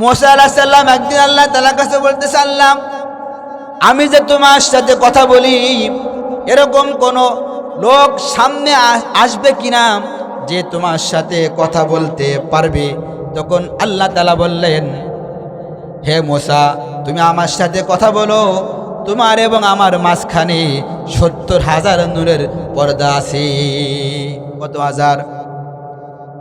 মুসা আলাইহিস সালাম একদিন আল্লাহ তাআলার কাছে বলতেছে, আল্লাহ, আমি যে তোমার সাথে কথা বলি এরকম কোন লোক সামনে আসবে কিনা যে তোমার সাথে কথা বলতে পারবে? তখন আল্লাহ তাআলা বললেন, হে মুসা, তুমি আমার সাথে কথা বলো, তোমার এবং আমার মাঝখানে 70,000 নূরের পর্দা আছে। কত হাজার?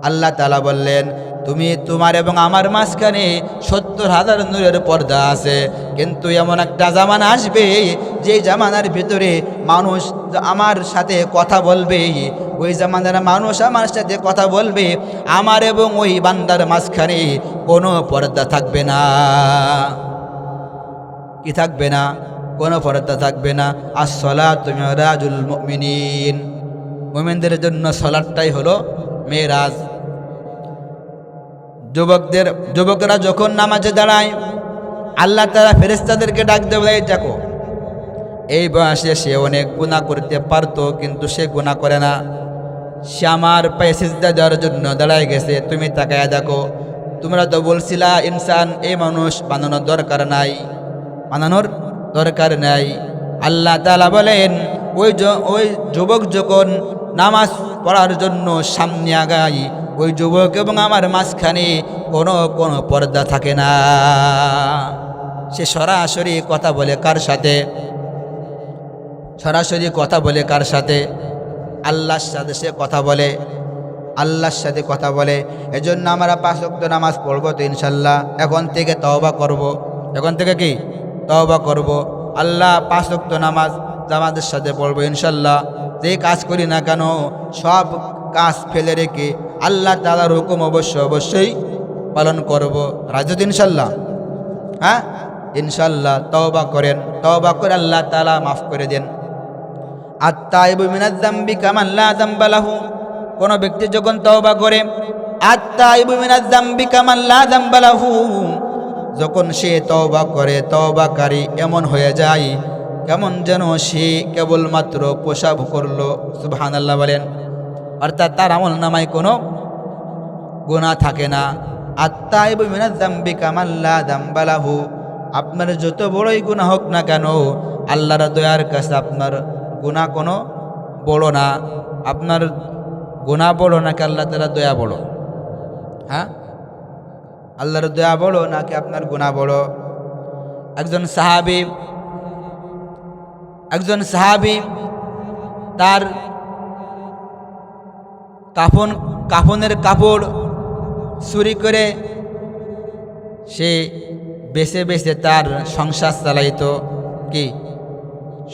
আল্লাহ তাআলা বললেন, তুমি তোমার এবং আমার মাঝখানে 70,000 নূরের পর্দা আছে, কিন্তু এমন একটা জামানা আসবে যে জামানার ভিতরে মানুষ আমার সাথে কথা বলবে, ওই জামানার মানুষ আমার সাথে কথা বলবে, আমার এবং ওই বান্দার মাঝখানে কোনো পর্দা থাকবে না। কি থাকবে না? কোনো পর্দা থাকবে না। as-salatu মিরাজুল মুমিনিন, মুমিনদের জন্য সালাতটাই হলো মেরাজ। যুবকরা যখন নামাজে দাঁড়ায়, আল্লাহ তাআলা ফেরেশতাদেরকে ডাক দেয়, বলে, দেখো, এই বয়সে সে অনেক গুনাহ করতে পারতো, কিন্তু সে গুনাহ করে না। সে আমার পায়ে সিজদা দেওয়ার জন্য দাঁড়ায় গেছে, তুমি তাকায়া দেখো। তোমরা তো বলছিলা ইনসান, এই মানুষ বানানোর দরকার নাই। আল্লাহ তাআলা বলেন, ওই যুবক যখন নামাজ পড়ার জন্য সামনে আগায়, ওই যুবক এবং আমার মাঝখানে কোনো পর্দা থাকে না। সে সরাসরি কথা বলে কার সাথে? সরাসরি কথা বলে কার সাথে? আল্লাহর সাথে সে কথা বলে, আল্লাহর সাথে কথা বলে। এজন্য আমরা 5 ওয়াক্ত নামাজ পড়বো তো ইনশাল্লাহ। এখন থেকে তওবা করব। এখন থেকে কি তওবা করব? আল্লাহ 5 ওয়াক্ত নামাজ জামাতের সাথে পড়বো ইনশাল্লাহ। যে কাজ করি না কেন সব কাজ ফেলে রেখে আল্লাহ তাআলার হুকুম অবশ্যই পালন করব। রাজি তো ইনশাল্লাহ? হ্যাঁ, ইনশাল্লাহ। তওবা করেন, তওবা করে আল্লাহ তাআলা মাফ করে দেন। আত-তাইবু মিনাজ যামবি কামান লা যামবা লাহু, কোন ব্যক্তি যখন তওবা করে, আত-তাইবু মিনাজ যামবি কামান লা যামবা লাহু, যখন সে তওবা করে, তওবাকারী এমন হয়ে যায় কেমন যেন সে কেবলমাত্র পেশাব করলো। সুবহানাল্লাহ বলেন। অর্থাৎ তার আমল নামায় কোনো গুনাহ থাকে না। আত-তাইবু মিনাজ যামবি কামান লা যামবা লাহু, আপনার যত বড়ই গুনাহ হোক না কেন, আল্লাহর দয়ার কাছে আপনার গুনাহ কোনো বড় না। আপনার গুনাহ বড় নাকি আল্লাহ তাআলার দয়া বড়? হ্যাঁ, আল্লাহর দয়া বড় নাকি আপনার গুনাহ বড়? একজন সাহাবী তার কাফনের কাপড় চুরি করে সে বেছে বেছে তার সংসার চালাইতো।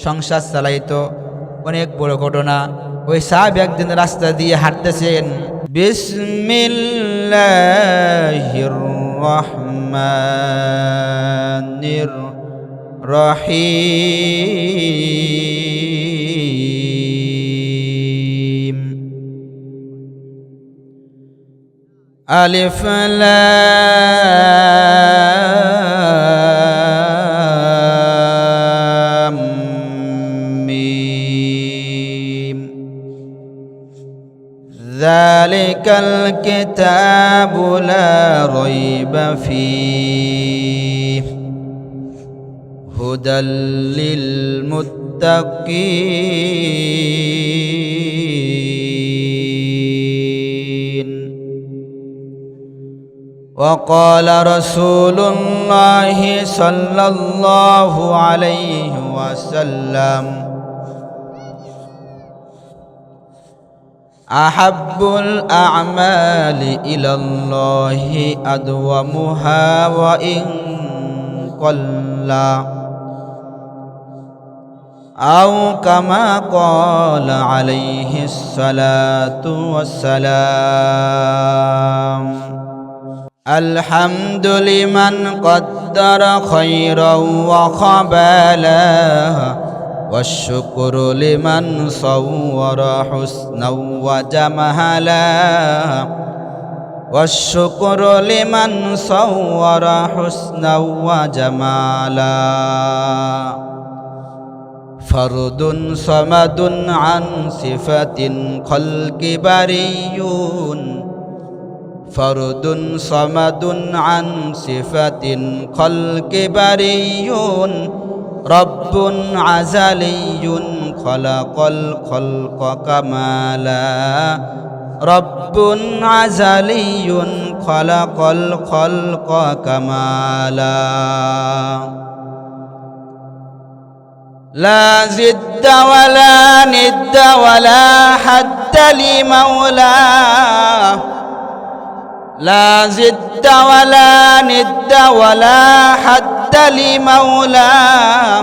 সংসার চালাইতো। অনেক বড় ঘটনা। ওই সাহাবী একদিন রাস্তা দিয়ে হাঁটতেছেন, বিসমিল্লাহির রহমানির রহিম, আলিফ লাম মিম, যালিকাল কিতাবু লা রাইবা ফীহি হুদাল লিল মুত্তাকিন। وقال رسول الله صلى الله عليه وسلم أحب الأعمال إلى الله أدومها وإن قل، أو كما قال عليه الصلاة والسلام. الحمد لمن قدر خيرا وقبلا، والشكر لمن صور حسنا وجمالا، والشكر لمن صور حسنا وجمالا. فرد صمد عن صفة خلق بريون، ফরদুন সামাদুন আন সিফাতিন খলকে বারিয়ুন রব্বুন আজালিয়ুন খলাকল খলক কামালা রব্বুন আজালিয়ুন খলাকল খলক কামালা لا زد ولا ند ولا حد لمولاه لا زد ولا ند ولا حد لمولاه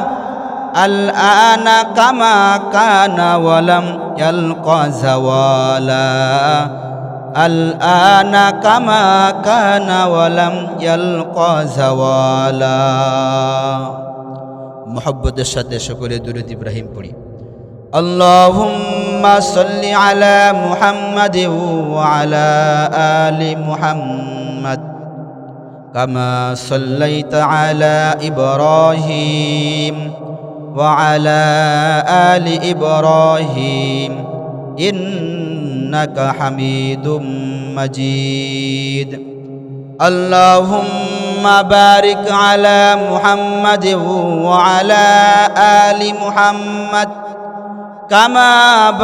الآن كما كان ولم يلق زوالا الآن كما كان ولم يلق زوالا মোহাব্বতের সাথে সকলে দুরূদ ইব্রাহিম পড়ি। আল্লাহুম্মা সাল্লি আলা মুহাম্মাদ ওয়া আলা আলি মুহাম্মাদ কামা সাল্লাইতা আলা ইব্রাহিম ওয়া আলা আলি ইব্রাহিম ইন্নাকা হামিদুম মাজিদ। اللهم بارك على محمد وعلى آل محمد كما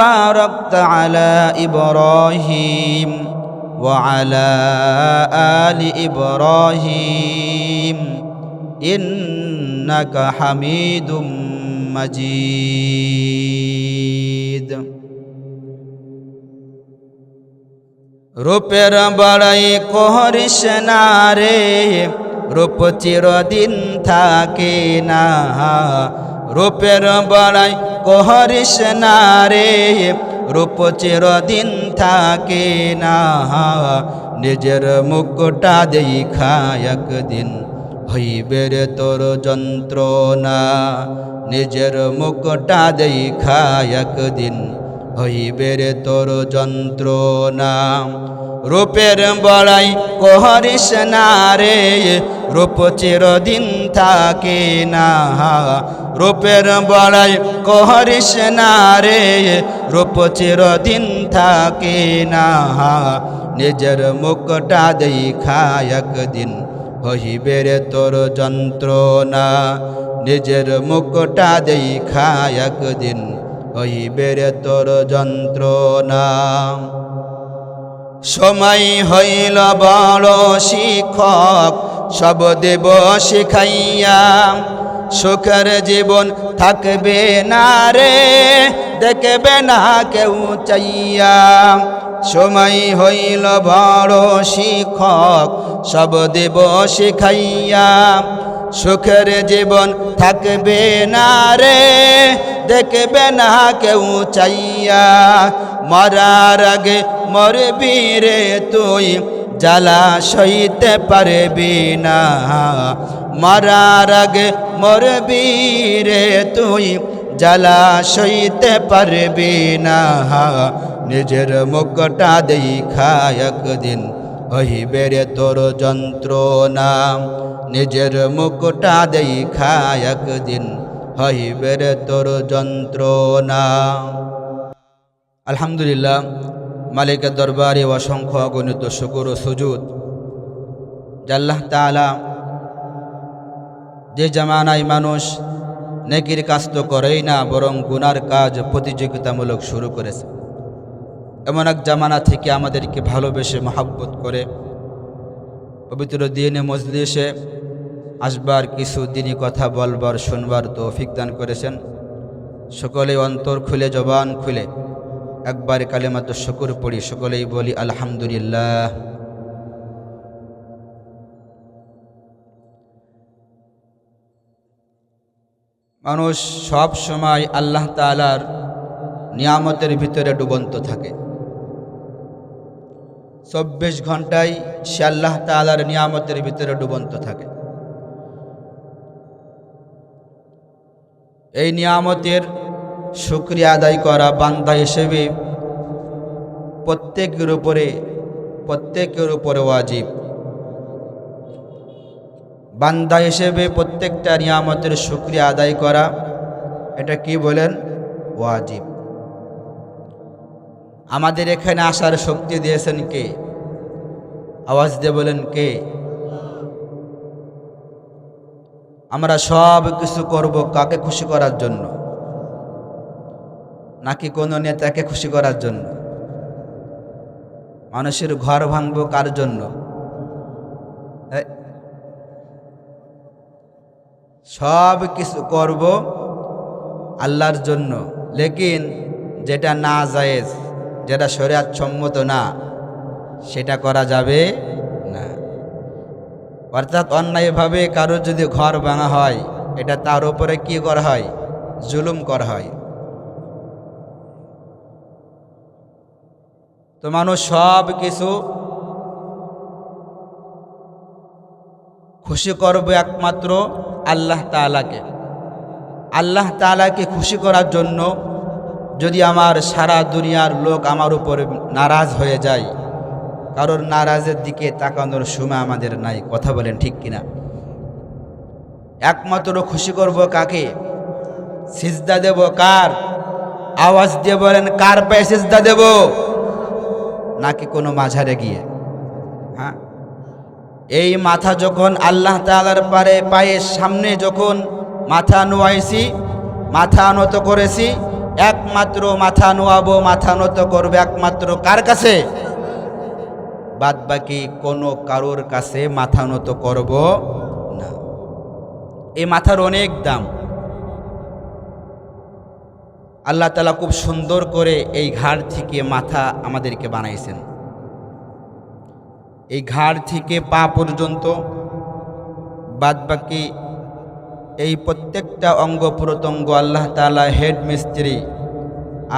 باركت على إبراهيم وعلى آل إبراهيم إنك حميد مجيد। রূপের বড়াই করিস না রে, রূপ চিরদিন থাকে না। রূপের বড়াই করিস না রে, রূপ চিরদিন থাকে না। নিজের মুখটা দেখা একদিন হইবে রে তোর যন্ত্রণা। নিজের মুখটা দেখা একদিন হইবে রে তোর যন্ত্রণা। রূপের বড়াই করিস না রে, রূপ চিরদিন থাকে না। রূপের বড়াই করিস না রে, রূপ চিরদিন থাকে না। নিজের মুখটা দেখা একদিন হইবে রে তোর যন্ত্রণা। নিজের মুখটা দেখা একদিন হইবে রে তোর যন্ত্রণা। সময় হইল বড় শিক্ষক, সব দেব শিখাইয়া। সুখের জীবন থাকবে না রে, দেখবে না কেউ চাইয়া। সময় হইল বড় শিক্ষক, সব দেব শিখাইয়া। সুখের জীবন থাকবে না রে, দেখবে না কেউ চাইয়া। মরার আগে মরবি রে তুই, জ্বালা সইতে পারবি না। মরার আগে মরবি রে তুই, জ্বালা সইতে পারবি না। নিজের মুখটা দেখা একদিন হইবে রে তোর যন্ত্রণা। নিজের মুখটা দেখা একদিন হইবে রে তোর যন্ত্রণা। আলহামদুলিল্লাহ, মালিকের দরবারে অসংখ্য অগণিত শুকর ও সুজুদ যে আল্লাহ তাআলা যে জামানায় মানুষ নেকির কাজ তো করেই না, বরং গুনার কাজ প্রতিযোগিতামূলক শুরু করেছে। এমন এক জামানা থেকে আমাদেরকে ভালোবেসে মহব্বত করে পবিত্র দিনে মজলিসে আসবার, কিছু দিনই কথা বলবার শুনবার তৌফিক দান করেছেন। সকলেই অন্তর খুলে জবান খুলে একবার কালেমাত শুকর পড়ি, সকলেই বলি আলহামদুলিল্লাহ। মানুষ সব সময় আল্লাহ তাআলার নিয়ামতের ভিতরে ডুবন্ত থাকে। 24 ঘন্টায় সে আল্লাহ তাআলার নিয়ামতের ভিতরে ডুবন্ত থাকে। এই নিয়ামতের শুকরিয়া আদায় করা বান্দা হিসেবে প্রত্যেকের উপরে ওয়াজিব। বান্দা হিসেবে প্রত্যেকটা নিয়ামতের শুকরিয়া আদায় করা, এটা কি বলেন? ওয়াজিব। আমাদের এখানে আসার শক্তি দিয়েছেন কে? আওয়াজ দিয়ে বলেন কে? আমরা সব কিছু করব কাকে খুশি করার জন্য? নাকি কোনো নেতাকে খুশি করার জন্য? মানুষের ঘর ভাঙবো কার জন্য? সব কিছু করব আল্লাহর জন্য, লেকিন যেটা না জায়েজ, যেটা শরিয়াত সম্মত না, সেটা করা যাবে না। অর্থাৎ অন্যায়ভাবে কারোর যদি ঘর ভাঙা হয়, এটা তার উপরে কি করা হয়? জুলুম করা হয়। তো মানুষ সব কিছু খুশি করবে একমাত্র আল্লাহ তাআলাকে। আল্লাহ তাআলাকে খুশি করার জন্য যদি আমার সারা দুনিয়ার লোক আমার উপরে নারাজ হয়ে যায়, কারোর নারাজের দিকে তাকানোর সময় আমাদের নাই। কথা বলেন ঠিক কিনা? একমাত্র খুশি করব কাকে? সিজদা দেব কার? আওয়াজ দিয়ে বলেন, কার পায়ে সিজদা দেব? নাকি কোনো মাঝারে গিয়ে? হ্যাঁ, এই মাথা যখন আল্লাহ তাআলার পায়ের সামনে যখন মাথা নোয়াইছি, মাথা নত করেছি, একমাত্র মাথা নোয়াবো, মাথা নত করবে একমাত্র কার কাছে? বাদ বাকি কোনো কারোর কাছে মাথা নত করব না। এই মাথার অনেক দাম। আল্লাহ তাআলা খুব সুন্দর করে এই ঘাড় থেকে মাথা আমাদেরকে বানাইছেন। এই ঘাড় থেকে পা পর্যন্ত বাদ বাকি এই প্রত্যেকটা অঙ্গ প্রত্যঙ্গ আল্লাহ তাআলা হেড মিস্ত্রি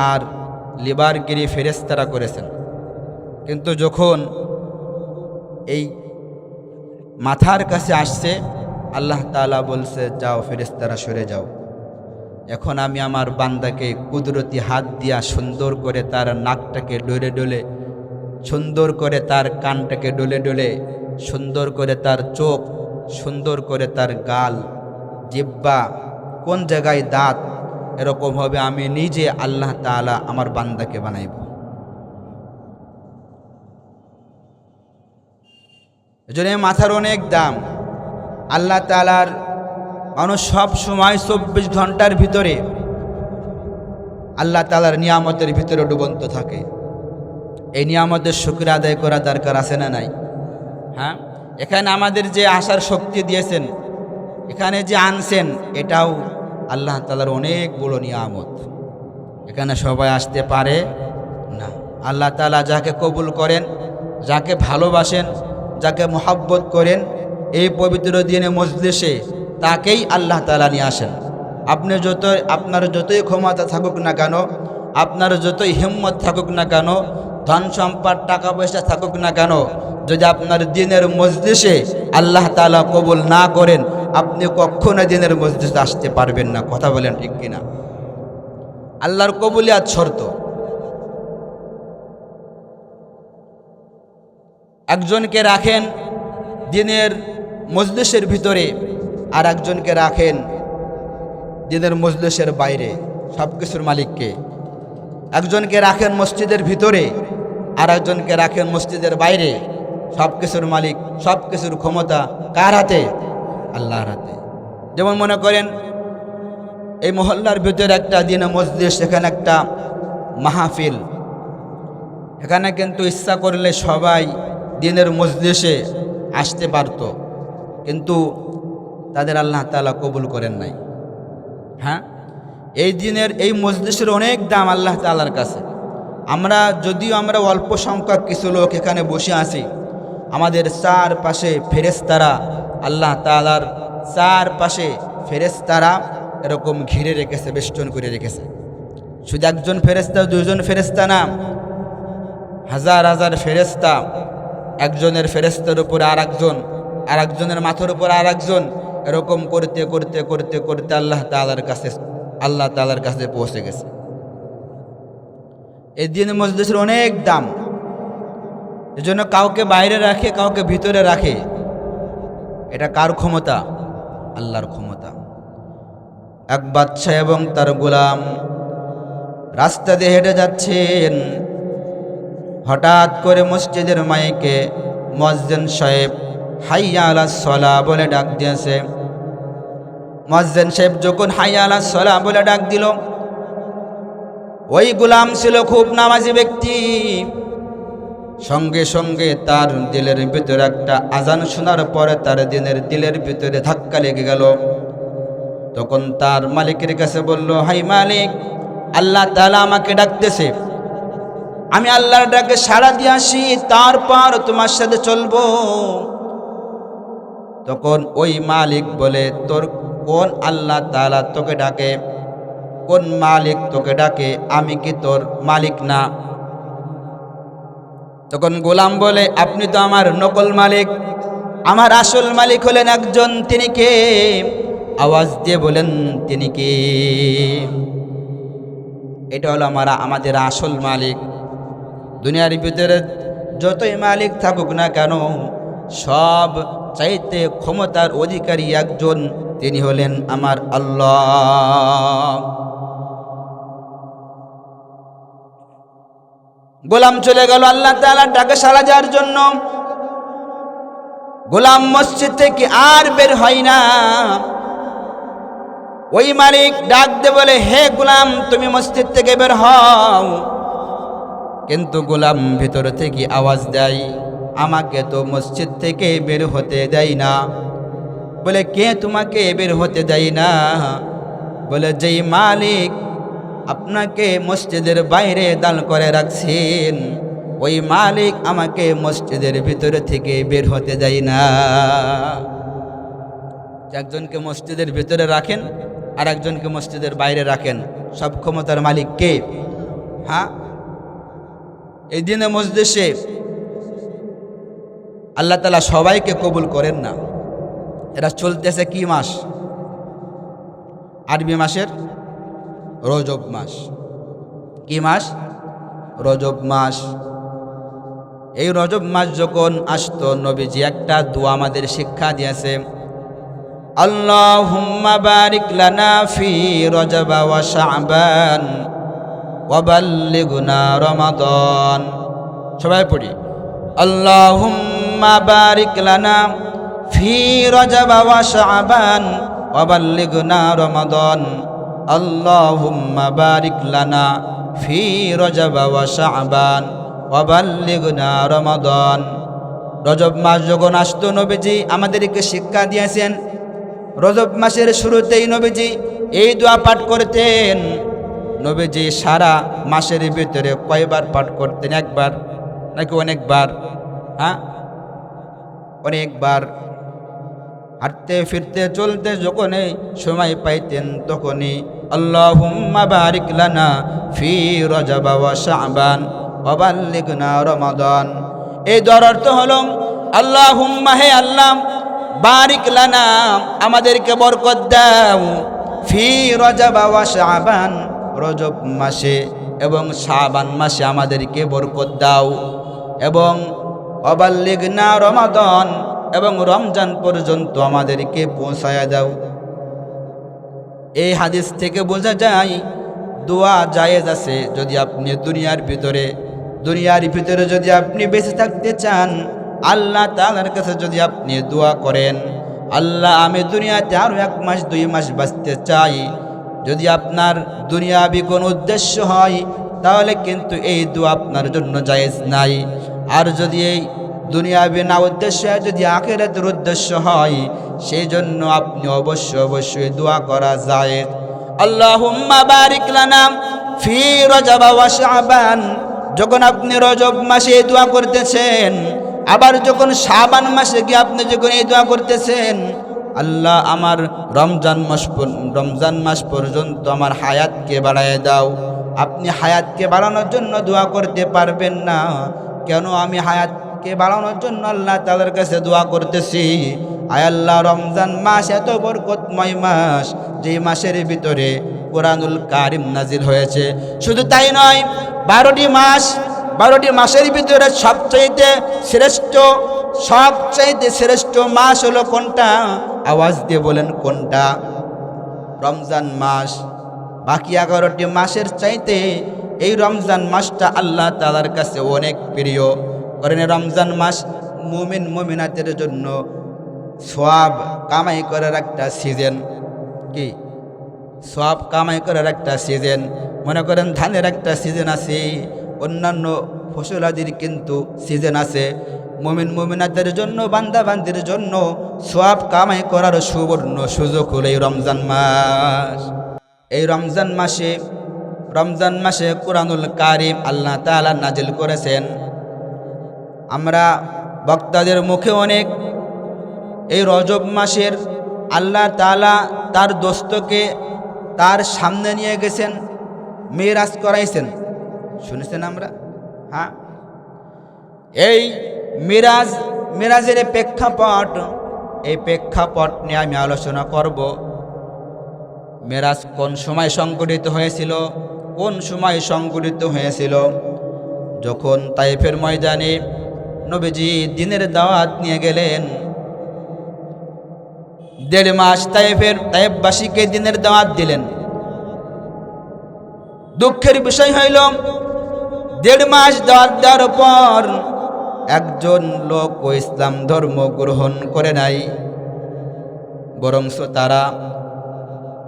আর লিবারগিরি ফেরেশতারা করেছেন। কিন্তু যখন এই মাথার কাছে আসছে, আল্লাহ তাআলা বলছে, যাও ফেরেশতারা সরে যাও। এখন আমি আমার বান্দাকে কুদরতি হাত দিয়া সুন্দর করে তার নাকটাকে ডলে ডলে, সুন্দর করে তার কানটাকে ডলে ডলে, সুন্দর করে তার চোখ, সুন্দর করে তার গাল, জিহ্বা, কোন জায়গায় দাঁত, এরকমভাবে আমি নিজে আল্লাহ তাআলা আমার বান্দাকে বানাইব। এজন্য মাথার অনেক দাম। আল্লাহ তাআলার মানুষ সব সময় 24 ঘন্টার ভিতরে আল্লাহ তাআলার নিয়ামতের ভিতরে ডুবন্ত থাকে। এই নিয়ামতের শুকর আদায় করা দরকার আছে না নাই? হ্যাঁ, এখানে আমাদের যে আসার শক্তি দিয়েছেন, এখানে যে আনছেন, এটাও আল্লাহ তাআলার অনেক বড় নিয়ামত। এখানে সবাই আসতে পারে না। আল্লাহ তাআলা যাকে কবুল করেন, যাকে ভালোবাসেন, যাকে মোহাব্বত করেন, এই পবিত্র দিনে মজলিসে তাকেই আল্লাহ তাআলা নিয়ে আসেন। আপনার যতই ক্ষমতা থাকুক না কেন, আপনার যতই হিম্মত থাকুক না কেন, ধন সম্পদ টাকা পয়সা থাকুক না কেন, যদি আপনার দিনের মজলিসে আল্লাহ তাআলা কবুল না করেন, আপনি কখনো দিনের মজলিসে আসতে পারবেন না। কথা বলেন ঠিক কিনা? আল্লাহর কবুলিয়াত শর্ত। একজনকে রাখেন দিনের মজলিসের ভিতরে, আর একজনকে রাখেন দিনের মজলিসের বাইরে। সব কিছুর মালিককে। একজনকে রাখেন মসজিদের ভিতরে, আর একজনকে রাখেন মসজিদের বাইরে। সব কিছুর মালিক, সব কিছুর ক্ষমতা কার হাতে? আল্লাহর হাতে। যেমন মনে করেন এই মহল্লার ভিতরে একটা দিনে মজলিস, এখানে একটা মাহফিল, এখানে কিন্তু ইচ্ছা করলে সবাই দিনের মজলিসে আসতে পারত, কিন্তু তাদের আল্লাহ তাআলা কবুল করেন নাই। হ্যাঁ, এই দিনের এই মজলিসের অনেক দাম আল্লাহ তাআলার কাছে। যদিও আমরা অল্প সংখ্যক কিছু লোক এখানে বসে আছি, আমাদের চারপাশে ফেরেশতারা, আল্লাহ তাআলার চারপাশে ফেরেশতারা এরকম ঘিরে রেখেছে, বেষ্টন করে রেখেছে। শুধু একজন ফেরেশতা, দুজন ফেরেশতা না, হাজার হাজার ফেরেশতা। একজনের ফেরেশতার উপরে আর একজন, আর একজনের মাথার উপর আর একজন, এরকম করতে করতে করতে করতে আল্লাহ তাআলার কাছে পৌঁছে গেছে। এই দিন মজলিসের অনেক দাম। এজন্য কাউকে বাইরে রাখে, কাউকে ভিতরে রাখে। এটা কার ক্ষমতা? আল্লাহর ক্ষমতা। এক বাদশা এবং তার গোলাম রাস্তা দিয়ে হেঁটে যাচ্ছেন। হঠাৎ করে মসজিদের মাইকে মুয়াজ্জিন সাহেব হাইয়া আলাস সালাহ বলে ডাক দিয়েছে। মুয়াজ্জিন সাহেব যখন হাইয়া আলাস সালাহ বলে ডাক দিল, ওই গোলাম ছিল খুব নামাজি ব্যক্তি, সঙ্গে সঙ্গে তার দিলের ভিতরে একটা আজান শোনার পরে তার দিলের ভিতরে ধাক্কা লেগে গেল। তখন তার মালিকের কাছে বলল, হাই মালিক, আল্লাহ তাআলা আমাকে ডাকতেছে, আমি আল্লাহর ডাকে সাড়া দিয়ে আসি, তারপর তোমার সাথে চলবো। তখন ওই মালিক বলে, তোর কোন আল্লাহ তাআলা তোকে ডাকে? কোন মালিক তোকে ডাকে? আমি কি তোর মালিক না? তখন গোলাম বলে, আপনি তো আমার নকল মালিক, আমার আসল মালিক হলেন একজন, তিনি কে? আওয়াজ দিয়ে বলেন, তিনি কে? এটা হলো আমাদের আসল মালিক। দুনিয়ার ভিতরে যতই মালিক থাকুক না কেন, সব চাইতে ক্ষমতার অধিকারী একজন, তিনি হলেন আমার আল্লাহ। গোলাম চলে গেল আল্লাহ তাআলার ডাকে সাড়া দেওয়ার জন্য। গোলাম মসজিদ থেকে আর বের হয় না। ওই মালিক ডাক দে বলে, হে গোলাম, তুমি মসজিদ থেকে বের হও। কিন্তু গোলাম ভিতর থেকে আওয়াজ দেয়, আমাকে তো মসজিদ থেকে বের হতে দেয় না। বলে, কে তোমাকে বের হতে দেয় না? বলে, যেই মালিক আপনাকে মসজিদের বাইরে দান করে রাখছেন, ওই মালিক আমাকে মসজিদের ভিতরে থেকে বের হতে দেয় না। একজনকে মসজিদের ভিতরে রাখেন আর একজনকে মসজিদের বাইরে রাখেন, সব ক্ষমতার মালিক কে? হ্যাঁ, এই দিনে মজলিসে আল্লাহ তাআলা সবাইকে কবুল করেন না। এরা চলতেছে কি মাস? আরবি মাসের রজব মাস। কি মাস? রজব মাস। এই রজব মাস যখন আসতো, নবীজি একটা দোয়া আমাদের শিক্ষা দিয়েছে, আল্লাহুম্মা বারিক লানা ফি রজব ওয়া শাবান ওয়া বাল্লিগনা রমাদান। সবাই পড়ি, আল্লাহুম্মা বারিক লানা ফি রজব ওয়া শাবান ওয়া বাল্লিগনা রমাদান। আল্লাহুম্মা বারিক লানা ফি রজব ওয়া শাবান ওয়া বাল্লিগনা রমাদান। রজব মাস যখন আসতো, নবীজি আমাদেরকে শিক্ষা দিয়েছেন, রজব মাসের শুরুতেই নবীজি এই দোয়া পাঠ করতেন। নবীজি সারা মাসের ভিতরে কয়বার পাঠ করতেন? একবার নাকি অনেকবার? হ্যাঁ, অনেকবার। হাঁটতে ফিরতে চলতে যখনই সময় পাইতেন, তখনই আল্লাহুম্মা বারিক লানা ফি রজব ওয়া শাবান ওয়া বাল্লিগনা রমাদান। এই দোয়ার অর্থ হলো, আল্লাহুম্মা, হে আল্লাহ, বারিক লানা, আমাদেরকে বরকত দাও, ফি রজব ওয়া শাবান, রজব মাসে এবং শাবান মাসে আমাদেরকে বরকত দাও, এবং ওয়া বাল্লিগনা রমাদান, এবং রমজান পর্যন্ত আমাদেরকে পৌঁছায়া দাও। এই হাদিস থেকে বোঝা যায় দোয়া জায়েজ আছে। যদি আপনি দুনিয়ার ভিতরে যদি আপনি বেঁচে থাকতে চান, আল্লাহ তাআলার কাছে যদি আপনি দোয়া করেন, আল্লাহ, আমি দুনিয়াতে আরো 1 মাস 2 মাস বাঁচতে চাই, যদি আপনার দুনিয়াবি কোন উদ্দেশ্য হয়, তাহলে কিন্তু এই দোয়া আপনার জন্য জায়েজ নাই। আর যদি এই দুনিয়াবি না উদ্দেশ্য, যদি আখিরাতের উদ্দেশ্য হয়, সেই জন্য আপনি অবশ্যই দোয়া করা জায়েজ। আল্লাহুম্মা বারিক লানা ফি রজব ওয়া শাবান, যখন আপনি রজব মাসে এই দোয়া করতেছেন, আবার যখন শাবান মাসে গিয়ে আপনি যখন এই দোয়া করতেছেন, আল্লাহ, আমার রমজান মাস পর্যন্ত আমার হায়াতকে বাড়ায় দাও। আপনি হায়াতকে বাড়ানোর জন্য দোয়া করতে পারবেন না। কেন? আমি হায়াতকে বাড়ানোর জন্য আল্লাহ তাআলার কাছে দোয়া করতেছি। আয় আল্লাহ, রমজান মাস এত বরকতময় মাস, যেই মাসের ভিতরে কোরআনুল কারীম নাজিল হয়েছে। শুধু তাই নয়, 12টি মাসের ভিতরে সবচাইতে শ্রেষ্ঠ মাস হলো কোনটা? আওয়াজ দিয়ে বলেন, কোনটা? রমজান মাস। বাকি 11টি মাসের চাইতে এই রমজান মাসটা আল্লাহ তাআলার কাছে অনেক প্রিয়। কারণ রমজান মাস মুমিন মুমিনাতের জন্য সওয়াব কামাই করার একটা সিজন। কি সওয়াব কামাই করার একটা সিজন। মনে করেন ধানের একটা সিজন আছে, অন্যান্য ফসলাদির কিন্তু সিজন আছে। মুমিন মুমিনাতের জন্য, বান্দা বান্দির জন্য সওয়াব কামাই করার সুবর্ণ সুযোগ হলো এই রমজান মাস। এই রমজান মাসে কুরআনুল কারীম আল্লাহ তাআলা নাজিল করেছেন। আমরা বক্তাদের মুখে অনেক এই রজব মাসের আল্লাহ তাআলা তার দোস্তকে তার সামনে নিয়ে গেছেন, মেরাজ করাইছেন, শুনেছেন আমরা? হ্যাঁ, এই মেরাজের প্রেক্ষাপট নিয়ে আমি আলোচনা করব। মেরাজ কোন সময় সংঘটিত হয়েছিল? যখন তায়েফের ময়দানে নবীজি দ্বীনের দাওয়াত নিয়ে গেলেন। 1.5 মাস তায়েফবাসীকে দ্বীনের দাওয়াত দিলেন। দুঃখের বিষয় হইল 1.5 মাস দাওয়াত দেওয়ার পর একজন লোক ইসলাম ধর্ম গ্রহণ করে নাই, বরঞ্চ তারা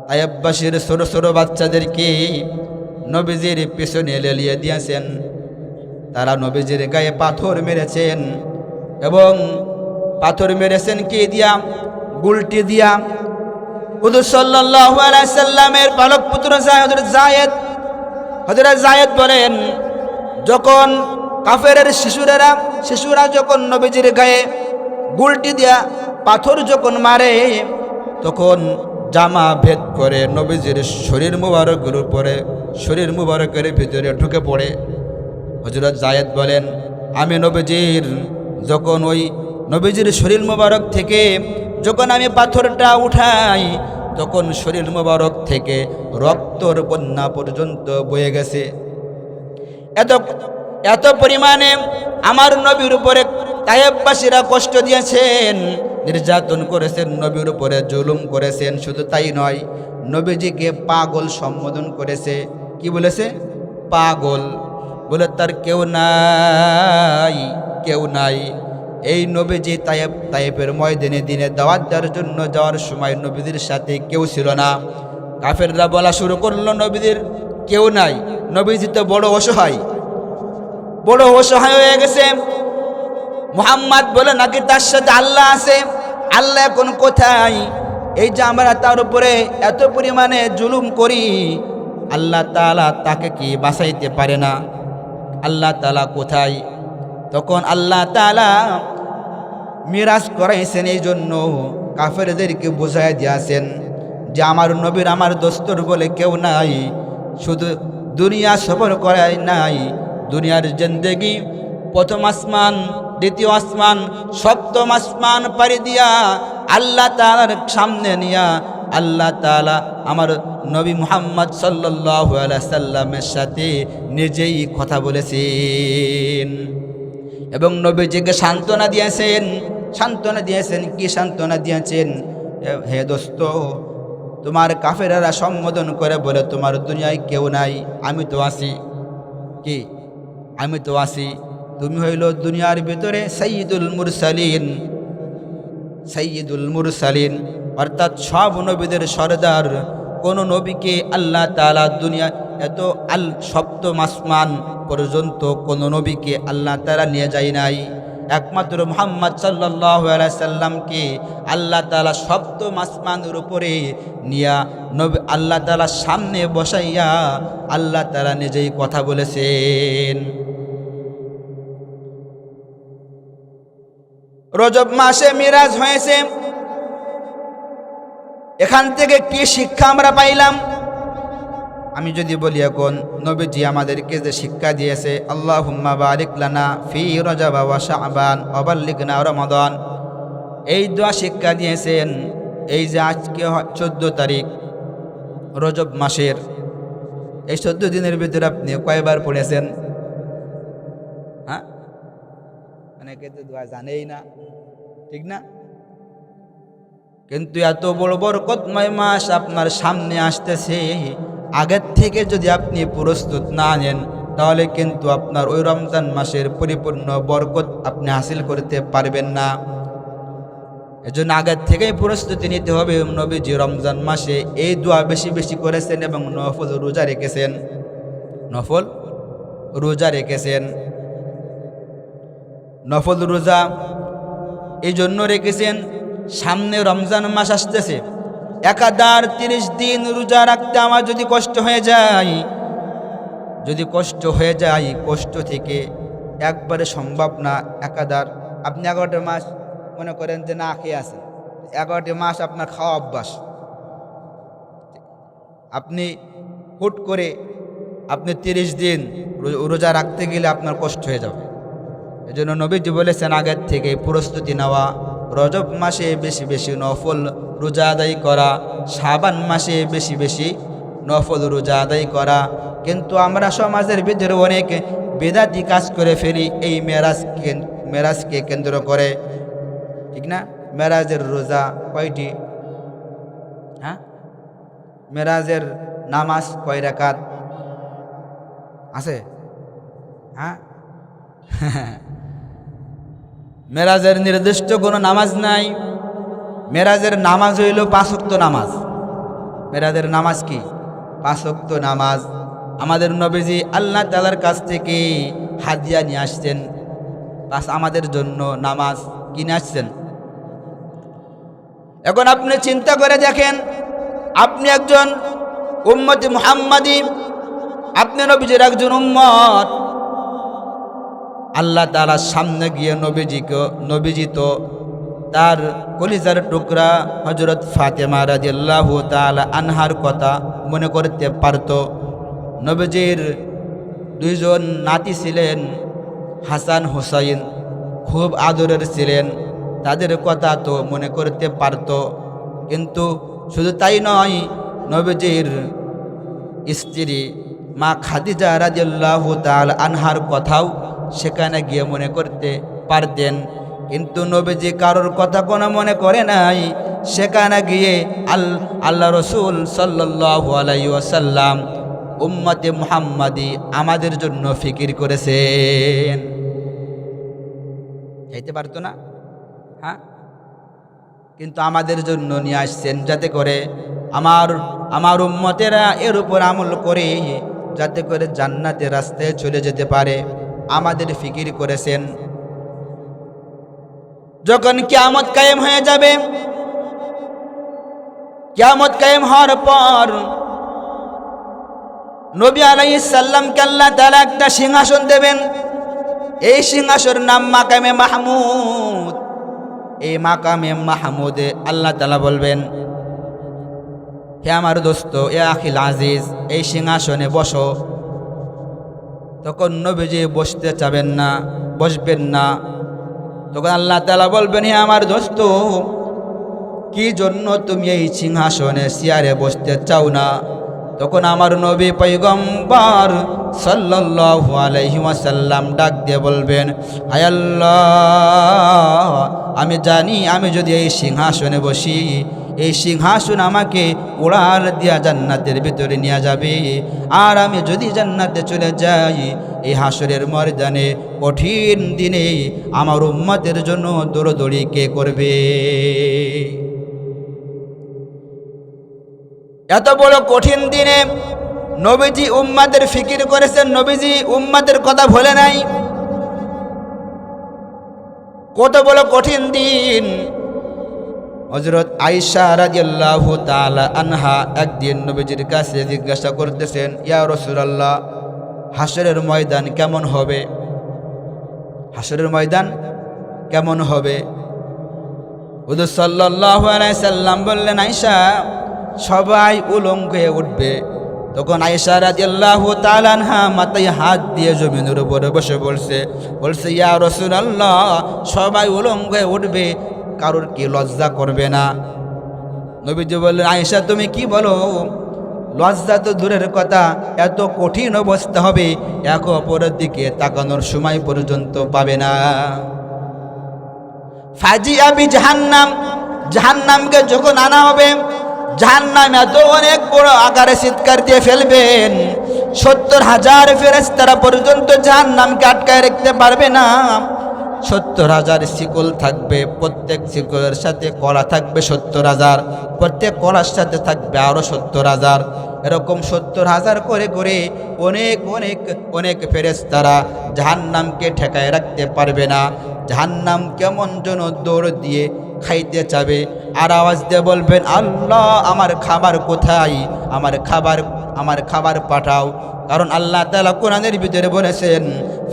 তায়েফবাসীর ছোট ছোট বাচ্চাদেরকে নবীজির পিছনে লেলিয়ে দিয়েছেন। তারা নবীজির গায়ে পাথর মেরেছেন, এবং পাথর মেরেছেন কি দিয়া? গুলটি দিয়া। হুজুর সাল্লাল্লাহু আলাইহি সাল্লামের পালক পুত্র হযরত যায়েদ বলেন, যখন কাফেরের শিশুরা যখন নবীজির গায়ে গুলটি দিয়া পাথর যখন মারে, তখন জামা ভেদ করে নবীজির শরীর মুবারকের ভিতরে ঢুকে পড়ে। হযরত যায়েদ বলেন, আমি নবীজির শরীর মুবারক থেকে যখন আমি পাথরটা উঠাই, তখন শরীর মুবারক থেকে রক্তর বন্যা পর্যন্ত বয়ে গেছে। এত পরিমাণে আমার নবীর উপরে তায়েফবাসীরা কষ্ট দিয়েছেন, নির্যাতন করেছেন, নবীর উপরে জুলুম করেছেন। শুধু তাই নয়, নবীজিকে পাগল সম্বোধন করেছে। কি বলেছে? পাগল বলে তার কেউ নাই। এই নবীজি তায়েফের ময়দানে দিনে দাওয়াত দেওয়ার জন্য যাওয়ার সময় নবীদের সাথে কেউ ছিল না। কাফেররা বলা শুরু করলো, নবীদের কেউ নাই, নবীজি তো বড় অসহায় হয়ে গেছে। মুহাম্মদ বলে নাকি তার সাথে আল্লাহ আছে? আল্লাহ এখন কোথায়? এই যে আমরা তার উপরে এত পরিমাণে জুলুম করি, আল্লাহ তাআলা তাকে কি বাঁচাইতে পারে না? আল্লাহ তাআলা কোথায়? তখন আল্লাহ তাআলা মিরাজ করাইছেন, এই জন্য কাফেরদেরকে বুঝাই দিয়েছেন যে আমার নবীর, আমার দোস্তর বলে কেউ নাই। শুধু দুনিয়া সফর করাই নাই, দুনিয়ার জিন্দেগি প্রথম আসমান, দ্বিতীয় আসমান, সপ্তম আসমান পাড়ি দিয়া আল্লাহ তাআলার সামনে নিয়া আল্লাহ তাআলা আমার নবী মুহাম্মদ সাল্লাল্লাহু আলাইহি সাল্লামের সাথে নিজেই কথা বলেছেন, এবং নবীজিকে সান্ত্বনা দিয়েছেন। কি সান্ত্বনা দিয়েছেন? হে দোস্ত, তোমার কাফেররা সম্বোধন করে বলে তোমার দুনিয়ায় কেউ নাই, আমি তো আছি। কি? আমি তো আছি। তুমি হইল দুনিয়ার ভিতরে সাইয়্যিদুল মুরসালিন, অর্থাৎ সব নবীদের সরদার। কোন নবীকে আল্লাহ তাআলা দুনিয়া সপ্তম আসমান পর্যন্ত কোন নবীকে আল্লাহ তাআলা নিয়ে যায় নাই। একমাত্র মুহাম্মদ সাল্লাল্লাহু আলাইহি সাল্লামকে আল্লাহ তাআলা সপ্তম আসমানের উপরে নিয়া আল্লাহ তাআলার সামনে বসাইয়া আল্লাহ তাআলা নিজেই কথা বলেছেন। রজব মাসে মিরাজ হয়েছে। এখান থেকে কি শিক্ষা আমরা পাইলাম? আমি যদি বলি, এখন নবীজি আমাদেরকে যে শিক্ষা দিয়েছে, আল্লাহুম্মা বারিক লানা ফি রজব ওয়া শাবান ওয়া বাল্লিগনা রমাদান, এই দোয়া শিক্ষা দিয়েছেন। এই যে আজকে 14 তারিখ রজব মাসের, এই 14 দিনের ভিতরে আপনি কয়বার পড়েছেন? হ্যাঁ, অনেকে তো দোয়া জানেই না, ঠিক না? কিন্তু এত বড় বরকতময় মাস আপনার সামনে আসতেছে, আগের থেকে যদি আপনি প্রস্তুত না নেন, তাহলে কিন্তু আপনার ওই রমজান মাসের পরিপূর্ণ বরকত আপনি হাসিল করতে পারবেন না। এজন্য আগের থেকেই প্রস্তুতি নিতে হবে। নবীজি রমজান মাসে এই দোয়া বেশি বেশি করেছেন এবং নফল রোজা রেখেছেন। নফল রোজা এই জন্য রেখেছেন, সামনে রমজান মাস আসতেছে, একাধার 30 দিন রোজা রাখতে আমার যদি কষ্ট হয়ে যায়, কষ্ট থেকে একবারে সম্ভব না। একাধার আপনি 11টা মাস মনে করেন যে না খেয়ে আছেন, 11টা মাস আপনার খাওয়া অভ্যাস, আপনি হুট করে আপনি 30 দিন রোজা রাখতে গেলে আপনার কষ্ট হয়ে যাবে। এই জন্য নবীজি বলেছেন আগের থেকে প্রস্তুতি নেওয়া, রজব মাসে বেশি বেশি নফল রোজা আদায় করা, শাবান মাসে বেশি বেশি নফল রোজা আদায় করা। কিন্তু আমরা সমাজের ভিতরে অনেক বেদাতি কাজ করে ফেলি এই মেরাজকে কেন্দ্র করে, ঠিক না? মেরাজের রোজা কয়টি? হ্যাঁ, মেরাজের নামাজ কয় রাকাত আছে? হ্যাঁ, মেরাজের নির্দিষ্ট কোনো নামাজ নাই। মেরাজের নামাজ হইল 5 ওয়াক্ত নামাজ। মেরাজের নামাজ কি? 5 ওয়াক্ত নামাজ। আমাদের নবীজি আল্লাহ তাআলার কাছ থেকে হাদিয়া নিয়ে আসছেন, আমাদের জন্য নামাজ কিনে আসছেন। এখন আপনি চিন্তা করে দেখেন, আপনি একজন উম্মতে মুহাম্মাদি, আপনি নবীজির একজন উম্মত। আল্লাহ তাআলার সামনে গিয়ে নবীজি তো তার কলিজার টুকরা হযরত ফাতেমা রাদিয়াল্লাহু তাআলা আনহার কথা মনে করতে পারত। নবীজির 2 জন নাতি ছিলেন, হাসান হুসাইন, খুব আদরের ছিলেন, তাদের কথা তো মনে করতে পারত। কিন্তু শুধু তাই নয়, নবীজির স্ত্রী মা খাদিজা রাদিয়াল্লাহু তাআলা আনহার কথাও সেখানে গিয়ে মনে করতে পারতেন। কিন্তু নবীজি কারোর কথা কোনো মনে করে নাই। সেখানে গিয়ে আল্লাহ রসুল সাল্লাল্লাহু আলাইহি ওয়াসাল্লাম উম্মতে মুহাম্মাদি আমাদের জন্য ফিকির করেছেন। খাইতে পারতো না, হ্যাঁ, কিন্তু আমাদের জন্য নিয়ে আসছেন, যাতে করে আমার উম্মতেরা এর উপর আমল করে যাতে করে জান্নাতের রাস্তায় চলে যেতে পারে। আমাদের ফিকির করেছেন। যখন কিয়ামত কায়েম হয়ে যাবে, কিয়ামত কায়েম হওয়ার পর নবী আলাইহিস সালামকে আল্লাহ তাআলা একটা সিংহাসন দেবেন। এই সিংহাসনের নাম মাকামে মাহমুদ। এই মাকামে মাহমুদে আল্লাহ তাআলা বলবেন, হে আমার দোস্ত, এ আখিল আজিজ, এই সিংহাসনে বসো। তখন নবীজি বসতে চাবেন না, বসবেন না। তখন আল্লাহ তাআলা বলবেন, হে আমার দোস্ত, কি জন্য তুমি এই সিংহাসনে চেয়ারে বসতে চাও না? তখন আমার নবী পয়গম্বর সাল্লাল্লাহু আলাইহি ওয়াসাল্লাম ডাক দিয়ে বলবেন, হায় আল্লাহ, আমি জানি আমি যদি এই সিংহাসনে বসি, এই সিংহাসন আমাকে উড়াল দিয়া জান্নাতের ভিতরে নিয়ে যাবে। আর আমি যদি জান্নাতে চলে যাই, এই হাসরের ময়দানে কঠিন দিনে আমার উম্মতের জন্য দৌড়দৌড়ি কে করবে? এত বড় কঠিন দিনে নবীজি উম্মতের ফিকির করেছেন। নবীজি উম্মতের কথা ভুলে নাই। কত বড় কঠিন দিন। হযরত আয়েশা রাদিয়াল্লাহু তাআলা আনহা একদিন নবীজির কাছে জিজ্ঞাসা করতেছেন, ইয়া রাসূলুল্লাহ, হাসরের ময়দান কেমন হবে? হাসরের ময়দান কেমন হবে? হুজুর সাল্লাল্লাহু আলাইহি সাল্লাম বললেন, আয়েশা, সবাই উলঙ্গ হয়ে উঠবে। তখন আয়েশা রাদিয়াল্লাহু তাআলা আনহা মাথায় হাত দিয়ে জমিনের উপরে বসে বলছে, ইয়া রাসূলুল্লাহ, সবাই উলঙ্গ হয়ে উঠবে, কারোর কি লজ্জা করবে না? নবীজি বললেন, আয়েশা, তুমি কি বলো? লজ্জা তো দূরের কথা, এত কঠিন অবস্থা হবে, এক অপরের দিকে তাকানোর সময় পর্যন্ত পাবে না। ফাজিআ বি জাহান্নাম, জাহান্নামকে যখন আনা হবে, জাহান্নাম এত অনেক বড় আকারে চিৎকার দিয়ে ফেলবেন, 70,000 ফেরেশতারা পর্যন্ত জাহান্নামকে আটকায় রাখতে পারবে না। 70,000 শিকল থাকবে, প্রত্যেক শিকলের সাথে কড়া থাকবে 70,000, প্রত্যেক কড়ার সাথে থাকবে আরও 70,000। এরকম 70,000 করে করে অনেক অনেক অনেক ফেরেশতারা জাহান্নামকে ঠেকায় রাখতে পারবে না। জাহান্নাম কেমন যেন দৌড় দিয়ে খাইতে চাবে, আর আওয়াজ দিয়ে বলবেন, আল্লাহ আমার খাবার কোথায়, আমার খাবার পাঠাও। কারণ আল্লাহ তাআলা কোরআনের ভিতরে বলেছেন,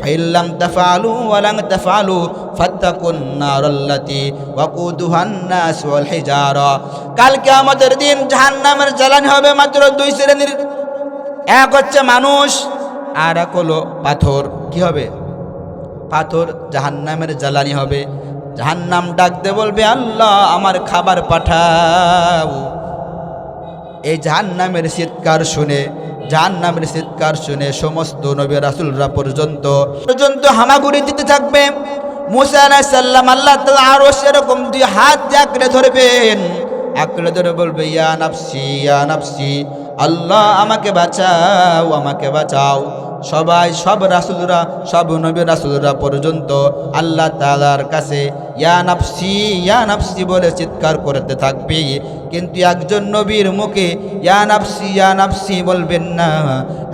ফাইল্লাম তাফআলু ওয়া লাম তাফআলু ফাত্তাকুন নারাল্লাতী ওয়াকুদুহান নাস ওয়াল হিজারা। কাল কিয়ামতের দিন জাহান্নামের জ্বালানি হবে মাত্র দুই শ্রেণীর, এক হচ্ছে মানুষ আর এক হলো পাথর। কি হবে? পাথর জাহান্নামের জ্বালানি হবে। জাহান্নাম ডাকতে বলবে, আল্লাহ আমার খাবার পাঠাও। এই জাহান্নামের চিৎকার শুনে সমস্ত নবী রাসূলরা পর্যন্ত হামাগুড়ি দিতে থাকবে। মুসা আলাইহিস সালাম আল্লাহ তাআলা আরো সেরকম দুই হাত আঁকড়ে ধরবেন, আঁকড়ে ধরে বলবে, ইয়া নাফসি ইয়া নাফসি, আল্লাহ আমাকে বাঁচাও। সব রাসূলরা, সব নবী রাসূলরা পর্যন্ত আল্লাহ তাআলার কাছে ইয়া নাফসি বলে চিৎকার করতে থাকবে। কিন্তু একজন নবীর মুখে ইয়া নাফসি বলবেন না।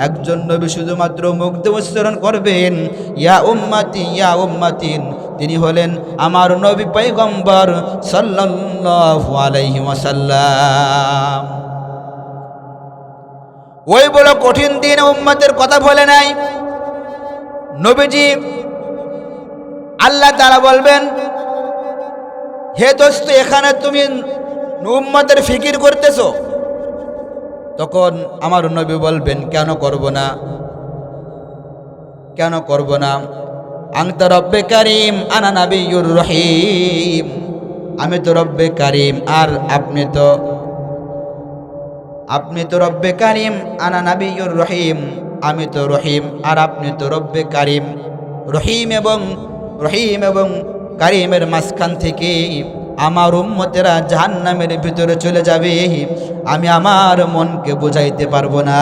একজন নবী শুধুমাত্র মুখ দিয়ে উচ্চারণ করবেন, ইয়া উম্মতি। তিনি হলেন আমার নবী পয়গম্বর সাল্লাল্লাহু আলাইহি ওয়াসাল্লাম। ওই বড় কঠিন দিন উম্মতের কথা বলে নাই নবীজি। আল্লাহ তাআলা বলবেন, হে দোস্ত, এখানে তুমি উম্মতের ফিকির করতেছো। তখন আমার নবী বলবেন, কেন করব না? আনতা রব্বে কারীম আনা নাবিয়্যুর রহিম। আমি তো রব্বে কারীম আর আপনি তো রব্বে কারীম, আনা নাবিয়্যুর রহিম। আমি তো রহিম আর আপনি তো রব্বে কারীম। রহিম এবং কারীমের মাঝখান থেকে আমার উম্মতেরা জাহান্নামের ভিতরে চলে যাবে, আমি আমার মনকে বুঝাইতে পারবো না।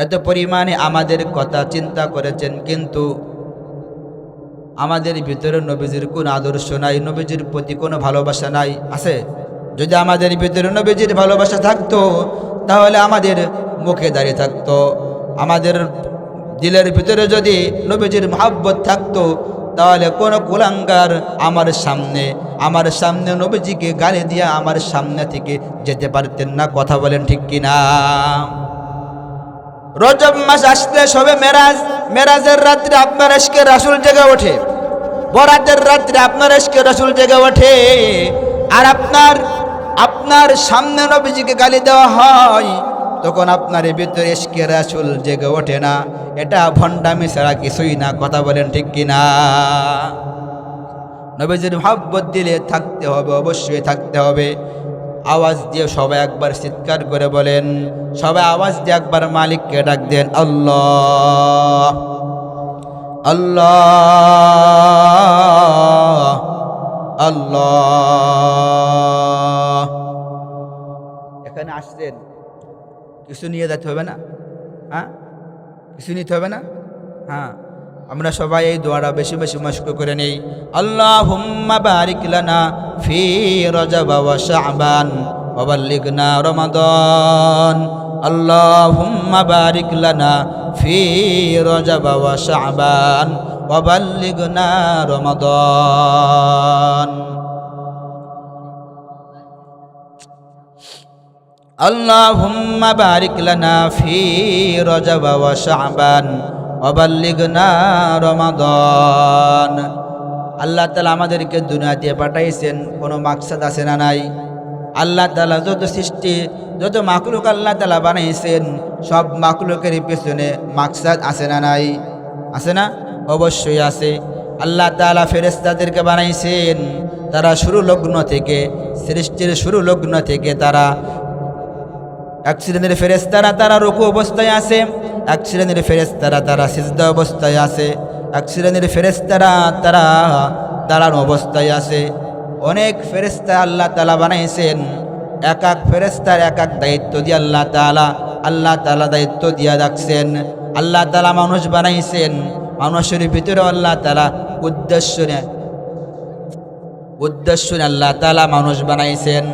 এত পরিমাণে আমাদের কথা চিন্তা করেছেন, কিন্তু আমাদের ভিতরে নবীজির কোন আদর্শ নাই, নবীজির প্রতি কোনো ভালোবাসা নাই। আছে? যদি আমাদের ভিতরে নবীজির ভালোবাসা থাকতো, তাহলে আমাদের মুখে দাঁড়িয়ে থাকতো। আমাদের দিলের ভিতরে যদি নবীজির মহব্বত থাকতো, তাহলে কোনো কুলাঙ্গার আমার সামনে নবীজিকে গালি দিয়ে আমার সামনে থেকে যেতে পারতেন না। কথা বলেন ঠিক কিনা? রজব মাস আসতে সবে মেরাজের রাত্রে আপনার ইশকে রাসূল জেগে ওঠে, বরাতের রাত্রে আপনার ইশকে রাসূল জেগে ওঠে, আর আপনার সামনে নবীজিকে গালি দেওয়া হয়, তখন আপনার ভিতরে ইশকে রাসূল জেগে ওঠে না। এটা ভণ্ডামি ছাড়া কিছুই না। কথা বলেন ঠিক কিনা? নবীজির মহব্বত দিলে থাকতে হবে, অবশ্যই থাকতে হবে। আওয়াজ দিয়ে সবাই একবার চিৎকার করে বলেন, সবাই আওয়াজ দিয়ে একবার মালিককে ডাক দেন, আল্লাহ আল্লাহ আল্লাহ। এখানে আসছেন, কিছু নিয়ে যেতে হবে না? হ্যাঁ, কিছু নিতে হবে না? হ্যাঁ, আমরা সবাই এই দোয়াটা বেশি বেশি মশক করে নেই। আল্লাহুম্মা বারিক লানা ফি রজব ওয়া শাবান ওয়া বাল্লিগনা রমাদান। আল্লাহুম্মা বারিক লানা ফি রজব ওয়া শাবান ওয়া বাল্লিগনা রমাদান। আল্লাহুম্মা বারিক লানা ফি রজব ওয়া শাবান ওয়া বাল্লিগনা রমাদান। আল্লাহ তাআলা আমাদেরকে দুনিয়াতে পাঠাইছেন, কোনো মাকসাদ আছে না নাই? আল্লাহ তাআলা যত সৃষ্টি, যত মাখলুক আল্লাহ তাআলা বানাইছেন, সব মাখলুকের পিছনে মাকসাদ আছে না নাই? আছে না? অবশ্যই আছে। আল্লাহ তাআলা ফেরেশতাদেরকে বানাইছেন, তারা সৃষ্টির শুরু লগ্ন থেকে তারা এক শ্রেণীর ফেরেশতারা তারা রুকু অবস্থায় আছে, এক শ্রেণীর ফেরেশতারা তারা সিজদা অবস্থায় আছে, এক শ্রেণীর ফেরেশতারা তারা দাঁড়ানো অবস্থায় আছে। অনেক ফেরেশতা আল্লাহ তাআলা বানাইছেন। এক এক ফেরেশতার এক এক দায়িত্ব দিয়ে আল্লাহ তাআলা দায়িত্ব দিয়ে রাখছেন। আল্লাহ তাআলা মানুষ বানাইছেন, মানুষের ভিতরে আল্লাহ তাআলা উদ্দেশ্য আল্লাহ তাআলা মানুষ বানাইছেন।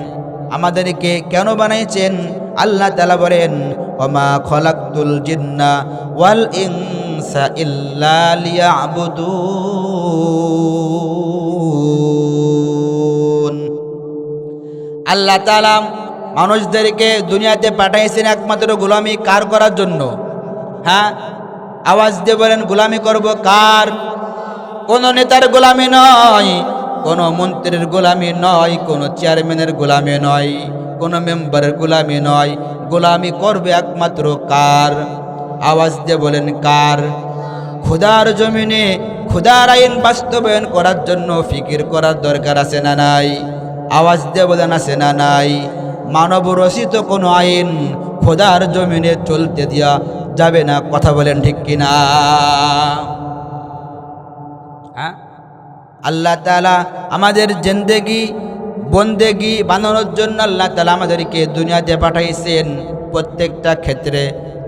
আমাদেরকে কেন বানাইছেন? আল্লাহ তাআলা বলেন, ওমা খলাকতুল জিন্না ওয়াল ইনসা ইল্লা লিয়াবুদুন। আল্লাহ তাআলা মানুষদেরকে দুনিয়াতে পাঠাইছেন একমাত্র গোলামি কার করার জন্য? হ্যাঁ, আওয়াজ দিয়ে বলেন, গোলামি করব কার? কোন নেতার গোলামি নয়, কোনো মন্ত্রীর গোলামি নয়, কোনো চেয়ারম্যানের গোলামি নয়, কোনো মেম্বারের গোলামি নয়। গোলামি করবে একমাত্র কার? আওয়াজ দিয়ে বলেন কার? খোদার জমিনে খোদার আইন বাস্তবায়ন করার জন্য ফিকির করার দরকার আছে না নাই? আওয়াজ দিয়ে বলেন আছে না নাই? মানব রচিত কোনো আইন খোদার জমিনে চলতে দেওয়া যাবে না। কথা বলেন ঠিক কিনা? হ্যাঁ, আল্লাহ তাআলা আমাদের জিন্দেগি বন্দেগি বানানোর জন্য আল্লাহ তাআলা আমাদেরকে দুনিয়াতে পাঠাইছেন। প্রত্যেকটা ক্ষেত্রে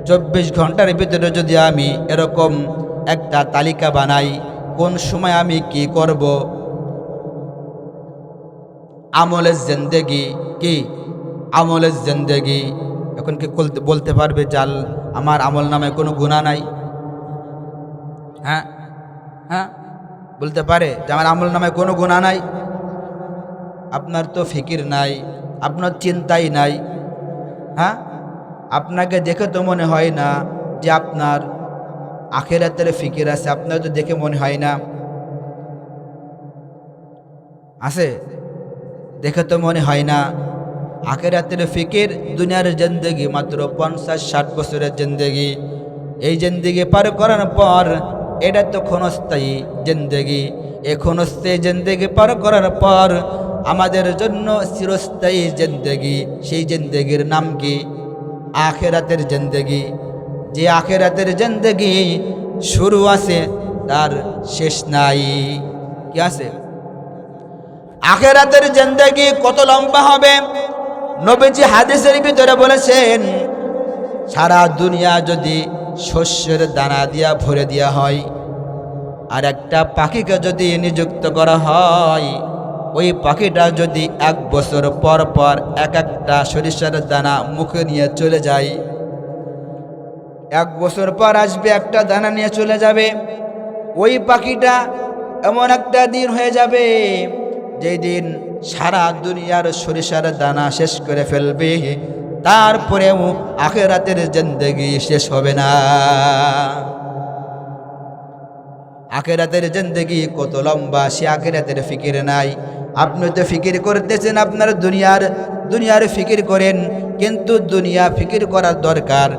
24 ঘন্টার ভিতরে যদি আমি এরকম একটা তালিকা বানাই, কোন সময় আমি কি করব, আমলের জিন্দেগি কি? আমলের জিন্দেগি। এখন কি বলতে পারবে যে আমার আমল নামায় কোনো গুনাহ নাই? হ্যাঁ হ্যাঁ, বলতে পারে যে আমার আমল নামায় কোনো গুনাহ নাই? আপনার তো ফিকির নাই, আপনার চিন্তাই নাই। হ্যাঁ, আপনাকে দেখে তো মনে হয় না যে আপনার আখিরাতের ফিকির আছে। আপনার তো দেখে মনে হয় না আছে, দেখে তো মনে হয় না। আখিরাতের ফিকির, দুনিয়ার জিন্দেগি মাত্র 50-60 বছরের জিন্দেগি। এই জিন্দেগি পার করার পর এটা তো ক্ষণস্থায়ী জিন্দেগি। এই ক্ষণস্থায়ী জিন্দেগি পার করার পর আমাদের জন্য চিরস্থায়ী জিন্দেগি। সেই জিন্দেগির নাম কি? আখিরাতের জিন্দেগি। যে আখিরাতের জিন্দেগি শুরু আছে, তার শেষ নাই। কি আছে? আখিরাতের জিন্দেগি কত লম্বা হবে? নবীজি হাদিসের ভিতরে বলেছেন, সারা দুনিয়া যদি শস্যের দানা দিয়া ভরে দেওয়া হয়, আর একটা পাখিকে যদি নিযুক্ত করা হয়, ওই পাখিটা যদি 1 বছর পর পর এক একটা সরিষার দানা মুখে নিয়ে চলে যায়, 1 বছর পর আসবে একটা দানা নিয়ে চলে যাবে। ওই পাখিটা এমন একটা দিন হয়ে যাবে যেই দিন সারা দুনিয়ার সরিষার দানা শেষ করে ফেলবে, তারপরেও আখিরাতের জিন্দেগি শেষ হবে না। আখিরাতের জিন্দেগি কত লম্বা, সে আখিরাতের ফিকির নাই। আপনি তো ফিকির করতেছেন, আপনার দুনিয়ার ফিকির করেন, কিন্তু দুনিয়া ফিকির করার দরকার।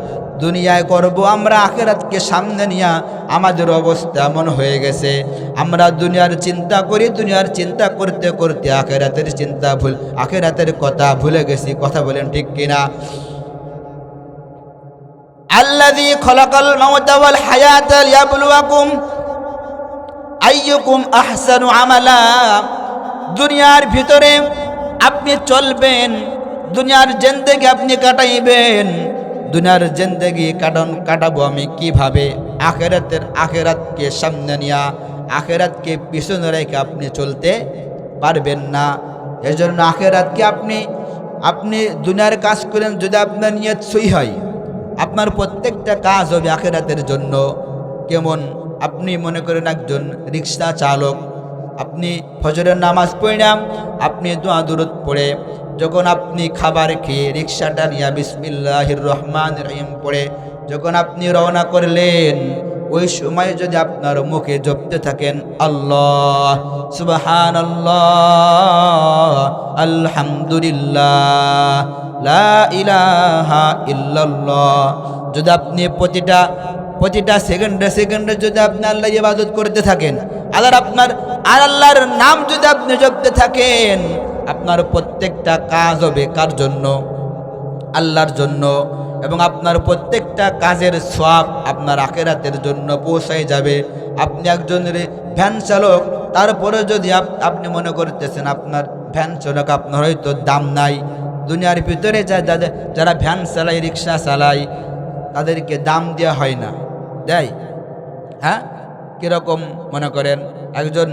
দুনিয়ায় করব আমরা, আখিরাতকে সামনে নিয়ে আমাদের অবস্থা এমন হয়ে গেছে, আমরা দুনিয়ার চিন্তা করি, দুনিয়ার চিন্তা করতে করতে আখিরাতের কথা ভুলে গেছি। কথা বলেন ঠিক কিনা? আল্লাযী খলাকাল মাউতা ওয়াল হায়াতা লিয়াবলুয়াকুম আইয়ুকুম আহসানু আমালা। দুনিয়ার ভিতরে আপনি চলবেন, দুনিয়ার জিন্দেগি আপনি কাটাইবেন। দুনিয়ার জিন্দেগি কাটাবো আমি কিভাবে? আখিরাতকে সামনে নিয়ে, আখিরাতকে পিছনে রেখে আপনি চলতে পারবেন না। এজন্য আখিরাতকে আপনি দুনিয়ার কাজ করেন, যদি আপনার নিয়ত সই হয়, আপনার প্রত্যেকটা কাজ হবে আখিরাতের জন্য। কেমন? আপনি মনে করেন একজন রিক্সা চালক, আপনি ফজরের নামাজ পড়লাম, আপনি দোয়া দুরূদ পড়ে যখন আপনি খাবার খেয়ে রিক্সাটা নিয়ে বিসমিল্লাহির রহমানির রহিম পড়ে যখন আপনি রওনা করলেন, ওই সময় যদি আপনার মুখে জপতে থাকেন আল্লাহ সুবহানাল্লাহ আলহামদুলিল্লাহ লা ইলাহা ইল্লাল্লাহ, যদি আপনি প্রতিটা সেকেন্ডে যদি আপনি আল্লাহর ইবাদত করতে থাকেন, আল্লাহর নাম যদি আপনি জপতে থাকেন, আপনার প্রত্যেকটা কাজ হবে কার জন্য? আল্লাহর জন্য। এবং আপনার প্রত্যেকটা কাজের সওয়াব আপনার আখিরাতের জন্য পৌঁছায় যাবে। আপনি একজন ভ্যান চালক, তারপরে যদি আপনি মনে করতেছেন আপনার ভ্যান চালক আপনার হয়তো দাম নাই, দুনিয়ার ভিতরে যারা ভ্যান চালায়, রিক্সা চালায়, তাদেরকে দাম দেওয়া হয় না, দেয়? হ্যাঁ, কীরকম মনে করেন একজন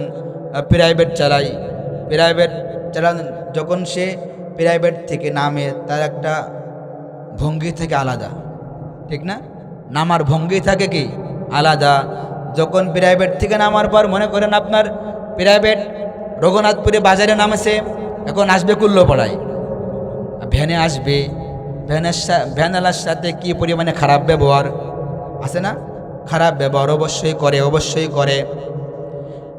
প্রাইভেট চালায়, প্রাইভেট চালান, যখন সে প্রাইভেট থেকে নামে তার একটা ভঙ্গি থেকে আলাদা, ঠিক না? নামার ভঙ্গি থাকে কি আলাদা। যখন প্রাইভেট থেকে নামার পর মনে করেন আপনার প্রাইভেট রঘুনাথপুরে বাজারে নামেছে, এখন আসবে কুল্লোপাড়ায়, ভ্যানে আসবে, ভ্যানওয়ালার সাথে কি পরিমাণে খারাপ ব্যবহার আছে না? খারাপ ব্যবহার অবশ্যই করে, অবশ্যই করে।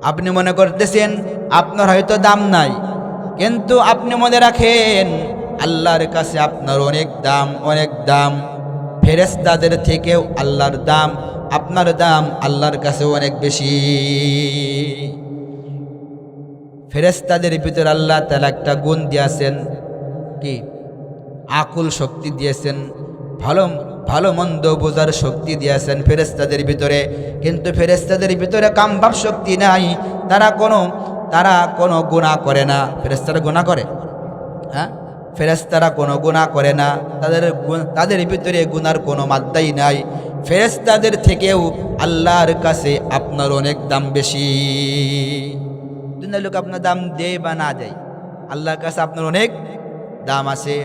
আপনি মনে করতেছেন আপনার হয়তো দাম নাই, কিন্তু আপনি মনে রাখেন আল্লাহর কাছে আপনার অনেক দাম, অনেক দাম। ফেরেশতাদের থেকেও আল্লাহর দাম, আপনার দাম আল্লাহর কাছে অনেক বেশি। ফেরেশতাদের ভিতরে আল্লাহ তাআলা একটা গুণ দিয়েছেন, কি? আকুল শক্তি দিয়েছেন, ভালো ভালো মন্দ বোঝার শক্তি দিয়েছেন ফেরেশতাদের ভিতরে। কিন্তু ফেরেশতাদের ভিতরে কামভাব শক্তি নাই, তারা কোনো গুনাহ করে না। ফেরেশতারা গুনাহ করে? হ্যাঁ, ফেরেশতারা কোনো গুনাহ করে না, তাদের ভিতরে গুনার কোনো মাত্রাই নাই। ফেরেশতাদের থেকেও আল্লাহর কাছে আপনার অনেক দাম বেশি। দুনিয়ার লোক আপনার দাম দেয় বা না দেয়, আল্লাহর কাছে আপনার অনেক দাম আছে,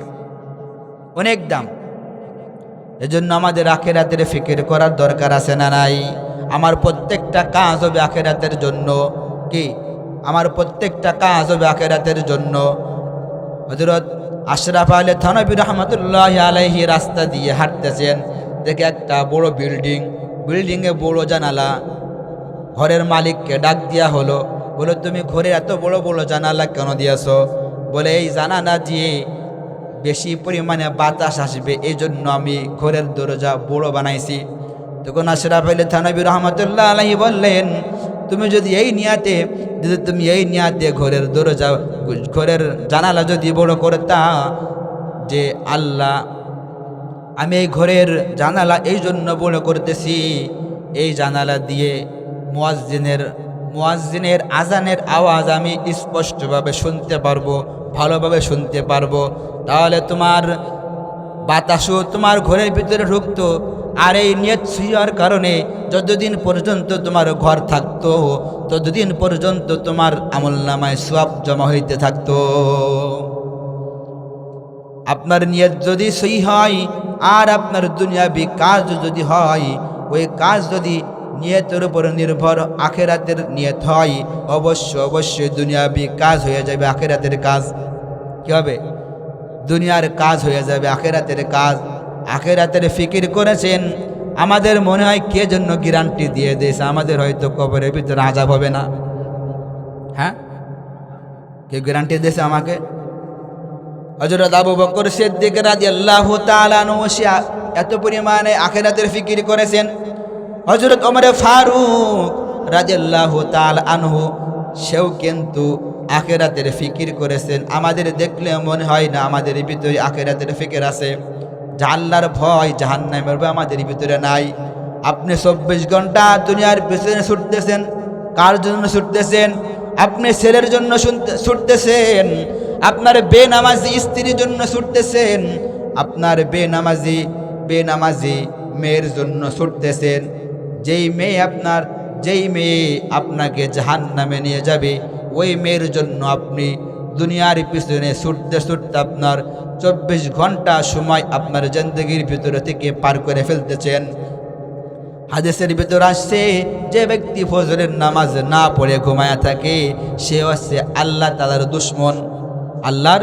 অনেক দাম। এজন্য আমাদের আখিরাতের ফিকির করার দরকার আছে না নাই? আমার প্রত্যেকটা কাজ হবে আখিরাতের জন্য। কি? আমার প্রত্যেকটা কাজ হবে আখিরাতের জন্য। হযরত আশরাফ আলী থানভী রাহমাতুল্লাহি আলাইহি রাস্তা দিয়ে হাঁটতেছেন, দেখে একটা বড় বিল্ডিংয়ে বড় জানালা। ঘরের মালিককে ডাক দেওয়া হলো, বলে তুমি ঘরে এত বড় বড় জানালা কেন দিয়েছ? বলে এই জানালা দিয়ে বেশি পরিমাণে বাতাস আসবে, এই জন্য আমি ঘরের দরজা বড় বানাইছি। তখন আশরাফ আলী থানভী রাহমাতুল্লাহি আলাইহি বললেন, তুমি যদি এই নিয়াতে ঘরের জানালা যদি বড় করতা, যে আল্লাহ আমি এই ঘরের জানালা এই জন্য বড় করতেছি, এই জানালা দিয়ে মুয়াজ্জিনের আজানের আওয়াজ আমি স্পষ্টভাবে শুনতে পারবো, ভালোভাবে শুনতে পারবো, তাহলে তোমার বাতাসও তোমার ঘরের ভিতরে ঢুকতো। আর এই নিয়ত হওয়ার কারণে যতদিন পর্যন্ত তোমার ঘর থাকতো, ততদিন পর্যন্ত তোমার আমলনামায় সওয়াব জমা হইতে থাকতো। আপনার নিয়ত যদি সহি হয় আর আপনার দুনিয়াবি কাজ যদি হয়, ওই কাজ যদি নিয়তের উপর নির্ভর আখিরাতের নিয়ত হয়, অবশ্যই দুনিয়াবি কাজ হয়ে যাবে, আখিরাতের কাজ কি হবে? দুনিয়ার কাজ হয়ে যাবে, আখিরাতের কাজ। আখিরাতের ফিকির করেছেন, আমাদের মনে হয় কে জন্য গ্যারান্টি দিয়ে দিয়েছে আমাদের হয়তো কবরের ভিতরে আযাব হবে না। হ্যাঁ, কে গ্যারান্টি দিয়েছে আমাকে? হযরত আবু বকর সিদ্দিক রাদিয়াল্লাহু তাআলা আনহু এত পরিমাণে আখিরাতের ফিকির করেছেন। হযরত ওমর ফারুক রাদিয়াল্লাহু তাআলা আনহু সেও কিন্তু আখিরাতের ফিকির করেছেন। আমাদের দেখলে মনে হয় না আমাদের ভিতরে আখিরাতের ফিকির আছে। আল্লাহর ভয়, জাহান্নামের ভয় আমাদের ভিতরে নাই। আপনি 24 ঘন্টা দুনিয়ার পিছনে ছুটতেছেন, কার জন্য ছুটতেছেন? আপনি ছেলের জন্য ছুটতেছেন, আপনার বেনামাজি স্ত্রীর জন্য ছুটতেছেন, আপনার বেনামাজি মেয়ের জন্য ছুটতেছেন। যেই মেয়ে আপনাকে জাহান্নামে নিয়ে যাবে, ওই মেয়ের জন্য আপনি দুনিয়ার পিছনে ছুটতে আপনার 24 ঘন্টা সময় আপনার জিন্দেগির ভিতরে থেকে পার করে ফেলতেছেন। হাদিসের ভিতর আসছে, যে ব্যক্তি ফজরের নামাজ না পড়ে ঘুমায়া থাকে, সে হচ্ছে আল্লাহ তাআলার দুশমন। আল্লাহর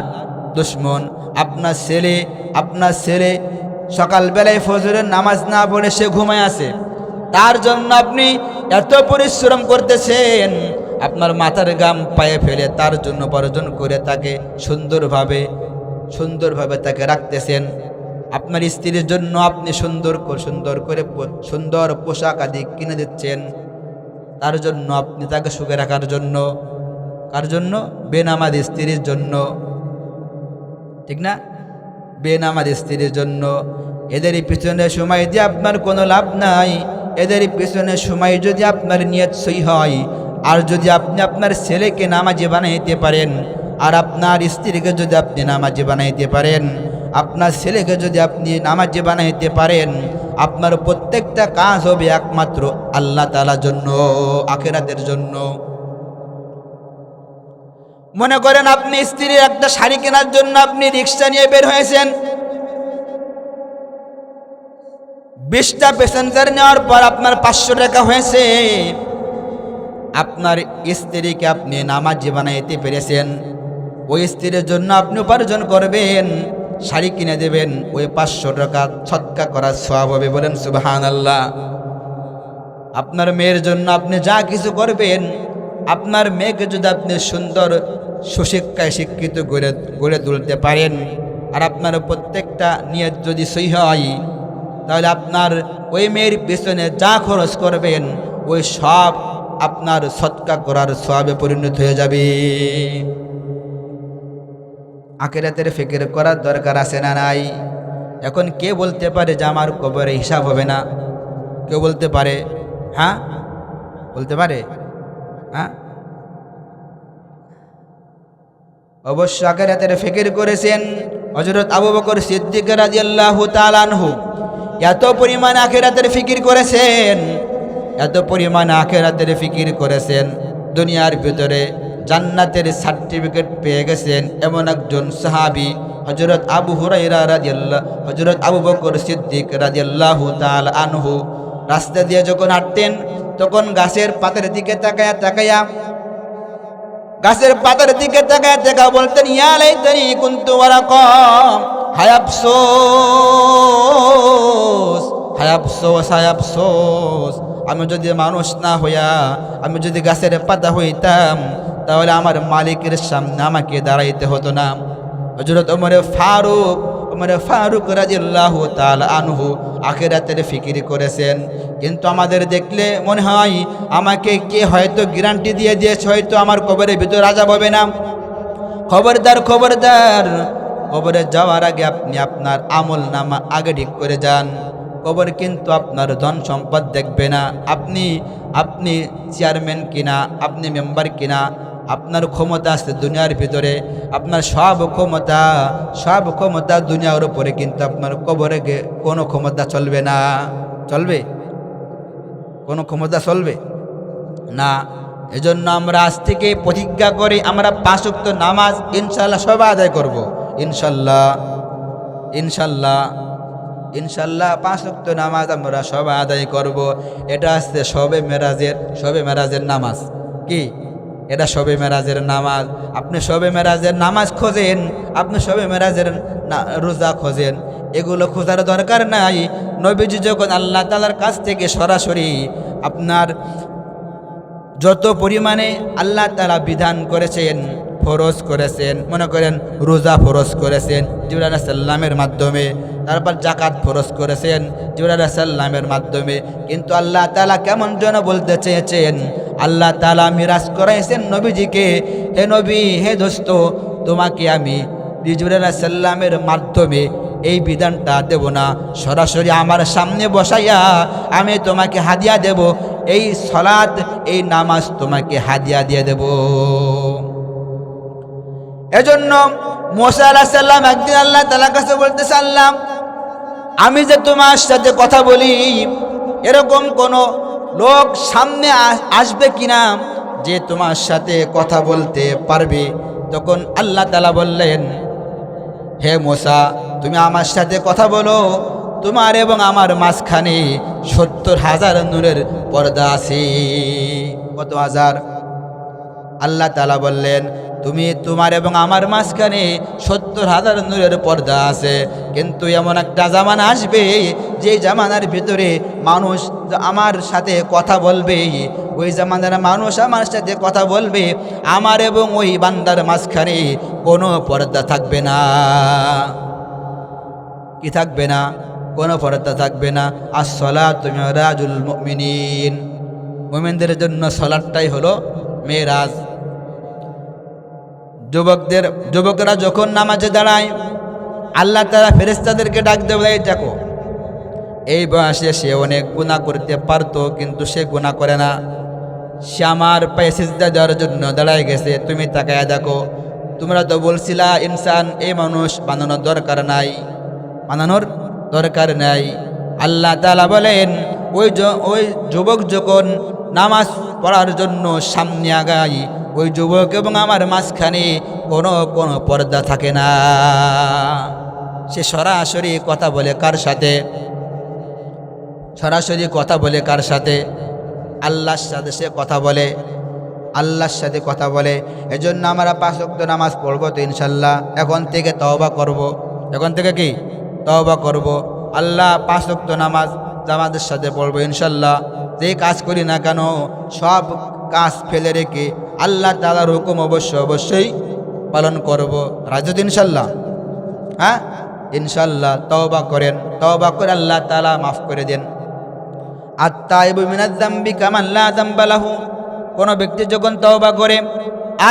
দুশমন। আপনার ছেলে সকালবেলায় ফজরের নামাজ না পড়ে সে ঘুমায় আছে, তার জন্য আপনি এত পরিশ্রম করতেছেন, আপনার মাথার ঘাম পায়ে ফেলে তার জন্য উপার্জন করে তাকে সুন্দরভাবে তাকে রাখতেছেন। আপনার স্ত্রীর জন্য আপনি সুন্দর পোশাক আদি কিনে দিচ্ছেন, তার জন্য আপনি তাকে সুখে রাখার জন্য। কার জন্য? বেনামাজি স্ত্রীর জন্য, ঠিক না? বেনামাজি স্ত্রীর জন্য। এদের পিছনে সময় দিয়ে আপনার কোনো লাভ নাই। এদের পিছনে সময় যদি আপনার নিয়ত সহি হয়, আর যদি আপনি আপনার ছেলেকে নামাজি বানাইতে পারেন, আর আপনার স্ত্রীকে যদি আপনি নামাজি বানাইতে পারেন, আপনার ছেলেকে যদি আপনি নামাজি বানাইতে পারেন, আপনার প্রত্যেকটা কাজ হবে একমাত্র আল্লাহ তাআলার জন্য, আখিরাতের জন্য। মনে করেন আপনি স্ত্রীর একটা শাড়ি কেনার জন্য আপনি রিক্সা নিয়ে বের হয়েছেন, 20টা প্যাসেঞ্জার নেওয়ার পর আপনার 500 টাকা হয়েছে। আপনার স্ত্রীকে আপনি নামাজি বানাইতে পেরেছেন, ওই স্ত্রীর জন্য আপনি উপার্জন করবেন, শাড়ি কিনে দেবেন, ওই 500 টাকা সদকা করার সওয়াব হবে। বলেন সুবহানাল্লাহ। আপনার মেয়ের জন্য আপনি যা কিছু করবেন, আপনার মেয়েকে যদি আপনি সুন্দর সুশিক্ষায় শিক্ষিত গড়ে তুলতে পারেন, আর আপনার প্রত্যেকটা নিয়ত যদি সহি হয়, তাহলে আপনার ওই মেয়ের পিছনে যা খরচ করবেন ওই সব আপনার সদকা করার সওয়াবে পরিণত হয়ে যাবে। আখিরাতের ফিকির করার দরকার আছে না নাই? এখন কে বলতে পারে যে আমার কবরে হিসাব হবে না? কেউ বলতে পারে? হ্যাঁ, বলতে পারে? হ্যাঁ, অবশ্য আখিরাতের ফিকির করেছেন হযরত আবু বকর সিদ্দিক রাদিয়াল্লাহু তাআলা আনহু। এত পরিমাণ আখিরাতের ফিকির করেছেন, এত পরিমাণ আখিরাতের ফিকির করেছেন, দুনিয়ার ভিতরে জান্নাতের সার্টিফিকেট পেয়ে গেছেন এমন একজন সাহাবী হযরত আবু হুরায়রা রাদিয়াল্লাহু, হযরত আবু বকর সিদ্দিক রাদিয়াল্লাহু তাআলা আনহু রাস্তা দিয়ে যখন হাঁটতেন, তখন গাছের পাতার দিকে তাকায়া গাছের পাতার দিকে তাকায়া বলতেন, ইয়া লাইতানি কুনতু ওয়ারাকাম, হায় আফসোস, হায় আফসোস, হায় আফসোস, আমি যদি মানুষ না হইয়া আমি যদি গাছের পাতা হইতাম, তাহলে আমার মালিকের সামনে আমাকে দাঁড়াইতে হতো না। হযরত ওমর ফারুক রাদিয়াল্লাহু তাআলা আনহু আখিরাতের ফিকির করেছেন। কিন্তু আমাদের দেখলে মনে হয় আমাকে কে হয়তো গ্যারান্টি দিয়ে দিয়েছে, হয়তো আমার কবরের ভিতর আযাব হবে না। খবরদার, খবরদার, কবরে যাওয়ার আগে আপনি আপনার আমল নামা আগে ঠিক করে যান। কবর কিন্তু আপনার ধন সম্পদ দেখবে না, আপনি চেয়ারম্যান কিনা, আপনি মেম্বার কিনা, আপনার ক্ষমতা আছে দুনিয়ার ভিতরে, আপনার সব ক্ষমতা দুনিয়ার উপরে, কিন্তু আপনার কবরে কোনো ক্ষমতা চলবে না। চলবে? কোনো ক্ষমতা চলবে না। এজন্য আমরা আজ থেকে প্রতিজ্ঞা করি, আমরা 5 ওয়াক্ত নামাজ ইনশাআল্লাহ সবাই আদায় করব। ইনশাআল্লাহ, ইনশাআল্লাহ, ইনশাআল্লাহ 5 ওয়াক্ত নামাজ আমরা সবাই আদায় করব। এটা হচ্ছে শবে মেরাজের নামাজ। কি এটা? শবে মেরাজের নামাজ। আপনি শবে মেরাজের নামাজ খোঁজেন, আপনি শবে মেরাজের রোজা খোঁজেন, এগুলো খোঁজার দরকার নাই। নবীজি যখন আল্লাহ তাআলার কাছ থেকে সরাসরি আপনার যত পরিমাণে আল্লাহ তাআলা বিধান করেছেন, ফরজ করেছেন, মনে করেন রোজা ফরজ করেছেন জিবরাইল আলাইহিস সালামের মাধ্যমে, তারপর জাকাত ফরজ করেছেন জিবরাইল আলাইহিস সালামের মাধ্যমে। কিন্তু আল্লাহ তাআলা কেমন যেন বলতে চেয়েছেন, আল্লাহ তাআলা মিরাজ করাইছেন নবীজিকে, হে নবী, হে দোস্ত, তোমাকে আমি জিবরাইল আলাইহিস সালামের মাধ্যমে এই বিধানটা দেব না, সরাসরি আমার সামনে বসাইয়া আমি তোমাকে হাদিয়া দেব, এই সালাত, এই নামাজ তোমাকে হাদিয়া দিয়ে দেব। এজন্য মুসা আলাইহিস সালাম একদিন আল্লাহ তাআলার কাছে বলতেছে, আল্লাহ, আমি যে তোমার সাথে কথা বলি, এরকম কোন লোক সামনে আসবে কিনা যে তোমার সাথে কথা বলতে পারবে? তখন আল্লাহ তাআলা বললেন, হে মুসা, তুমি আমার সাথে কথা বলো, তোমার এবং আমার মাঝখানে 70,000 নূরের পর্দা আছে। কত হাজার? আল্লাহ তাআলা বললেন, তোমার এবং আমার মাঝখানে 70,000 নূরের পর্দা আছে। কিন্তু এমন একটা জামানা আসবে, যে জামানার ভিতরে মানুষ আমার সাথে কথা বলবে, ওই জামানার মানুষ আমার সাথে কথা বলবে, আমার এবং ওই বান্দার মাঝখানে কোনো পর্দা থাকবে না। কি থাকবে না? কোনো পর্দা থাকবে না। as-salatu মিরাজুল মুমিনিন, মুমিনদের জন্য সালাতটাই হলো মেরাজ। যুবকরা যখন নামাজে দাঁড়ায়, আল্লাহ তাআলা ফেরেশতাদেরকে ডাক দেবে, দেখো, এই বয়সে সে অনেক গুনাহ করতে পারতো, কিন্তু সে গুনাহ করে না, সে আমার পায়ে সিজদা দেওয়ার জন্য দাঁড়ায় গেছে, তুমি তাকায়া দেখো। তোমরা তো বলছিলা ইনসান এই মানুষ বানানোর দরকার নাই, বানানোর দরকার নাই। আল্লাহ তাআলা বলেন ওই যুবক যখন নামাজ পড়ার জন্য সামনে আগায়, ওই যুবক এবং আমার মাঝখানে কোনো পর্দা থাকে না। সে সরাসরি কথা বলে কার সাথে? সরাসরি কথা বলে কার সাথে? আল্লাহর সাথে সে কথা বলে, আল্লাহর সাথে কথা বলে। এজন্য আমরা 5 ওয়াক্ত নামাজ পড়বো তো ইনশাল্লাহ। এখন থেকে তওবা করব। এখন থেকে কি তওবা করব। আল্লাহ 5 ওয়াক্ত নামাজ জামাতের সাথে পড়বো ইনশাল্লাহ। যেই কাজ করি না কেন সব কাজ ফেলে রেখে আল্লাহ তাআলার হুকুম অবশ্যই পালন করব। রাজি তো ইনশাল্লাহ? হ্যাঁ ইনশাল্লাহ। তওবা করেন, তওবা করে আল্লাহ তাআলা মাফ করে দেন। আত-তাইবু মিনাজ যামবি কামান লা যামবা লাহু। কোন ব্যক্তি যখন তওবা করে,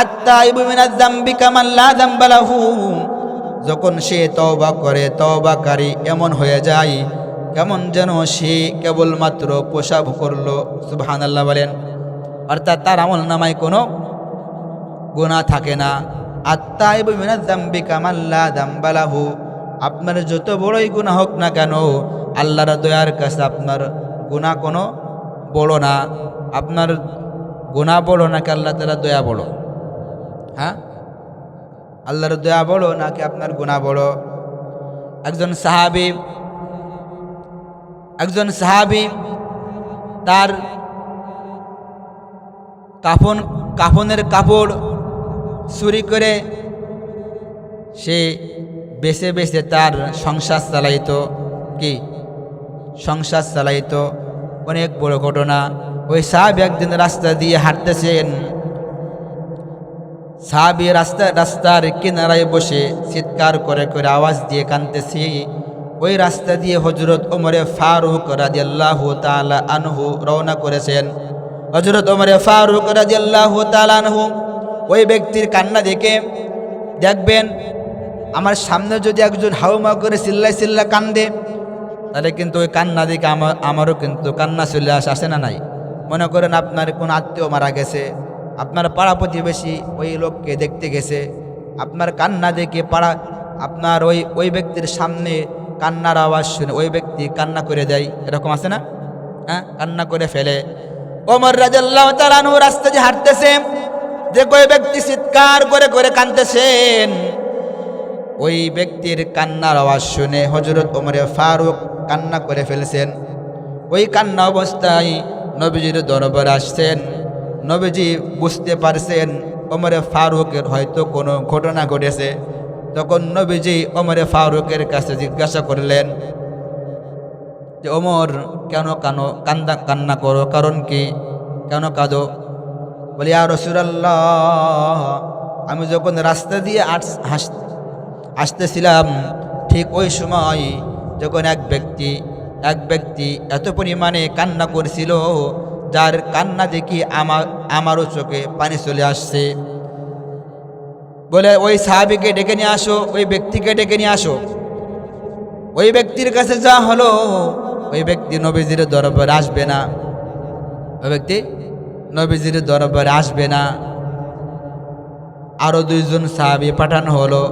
আত-তাইবু মিনাজ যামবি কামান লা যামবা লাহু, যখন সে তওবা করে, তওবাকারী এমন হয়ে যায় কেমন যেন সে কেবলমাত্র পেশাব করলো। সুবহানাল্লাহ বলেন। অর্থাৎ তার আমল নামায় কোনো গুনাহ থাকে না। আত-তাইবু মিনাজ যামবি কামান লা যামবা লাহু। আপনার যত বড়ই গুনাহ হোক না কেন আল্লাহর দয়ার কাছে আপনার গুনাহ কোনো বড় না। আপনার গুনাহ বড় নাকি আল্লাহ তাআলার দয়া বড়? হ্যাঁ, আল্লাহর দয়া বড় নাকি আপনার গুনাহ বড়? একজন সাহাবী তার কাফনের কাপড় চুরি করে সে বেছে বেছে তার সংসার চালাইতো। কি সংসার চালাইতো? অনেক বড় ঘটনা। ওই সাহাবী একদিন রাস্তা দিয়ে হাঁটতেছেন। সাহাবী রাস্তার কিনারায় বসে চিৎকার করে করে আওয়াজ দিয়ে কাঁদতেছে। ওই রাস্তা দিয়ে হযরত ওমরে ফারুক রাদিয়াল্লাহু তাআলা আনহু রওনা করেছেন। হযরত ওমরে ফারুক রাদিয়াল্লাহু তাআলা আনহু ওই ব্যক্তির কান্না দেখে, দেখবেন আমার সামনে যদি একজন হাউমা করে চিল্লা কান্দে, তাহলে কিন্তু ওই কান্না দেখে আমারও কিন্তু কান্না চলে আসে না নাই? মনে করেন আপনার কোন আত্মীয় মারা গেছে, আপনার পাড়া প্রতিবেশী ওই লোককে দেখতে গেছে, আপনার কান্না দেখে আপনার ওই ব্যক্তির সামনে কান্নার আওয়াজ শুনে ওই ব্যক্তি কান্না করে দেয়। এরকম আছে না? হ্যাঁ, কান্না করে ফেলে। ওমর রাদিয়াল্লাহু তাআলা আনহু রাস্তা দিয়ে হাঁটতেছে, যে ওই ব্যক্তি চিৎকার করে করে কাঁদতেছেন, ওই ব্যক্তির কান্নার আওয়াজ শুনে হযরত ওমরে ফারুক কান্না করে ফেলেছেন। ওই কান্না অবস্থায় নবীজির দরবারে আসছেন। নবীজি বুঝতে পারছেন ওমরে ফারুকের হয়তো কোনো ঘটনা ঘটেছে। তখন নবীজি ওমরে ফারুকের কাছে জিজ্ঞাসা করলেন যে, ওমর কেন কান্না করো? কারণ কি? কেন কাঁদো? বলি, ইয়া রাসূলুল্লাহ, আমি যখন রাস্তা দিয়ে আসতেছিলাম, ঠিক ওই সময় যখন এক ব্যক্তি এত পরিমাণে কান্না করছিল, যার কান্না দেখি আমারও চোখে পানি চলে আসছে। বলে, ওই সাহাবীকে ডেকে নিয়ে আসো, ওই ব্যক্তিকে ডেকে নিয়ে আসো। ওই ব্যক্তির কাছে যা হলো, ওই ব্যক্তি নবীজির দরবারে আসবে না। ওই ব্যক্তি নবীজির দরবারে আসবে না। আরো 2 জন সাহাবী পাঠানো হলো।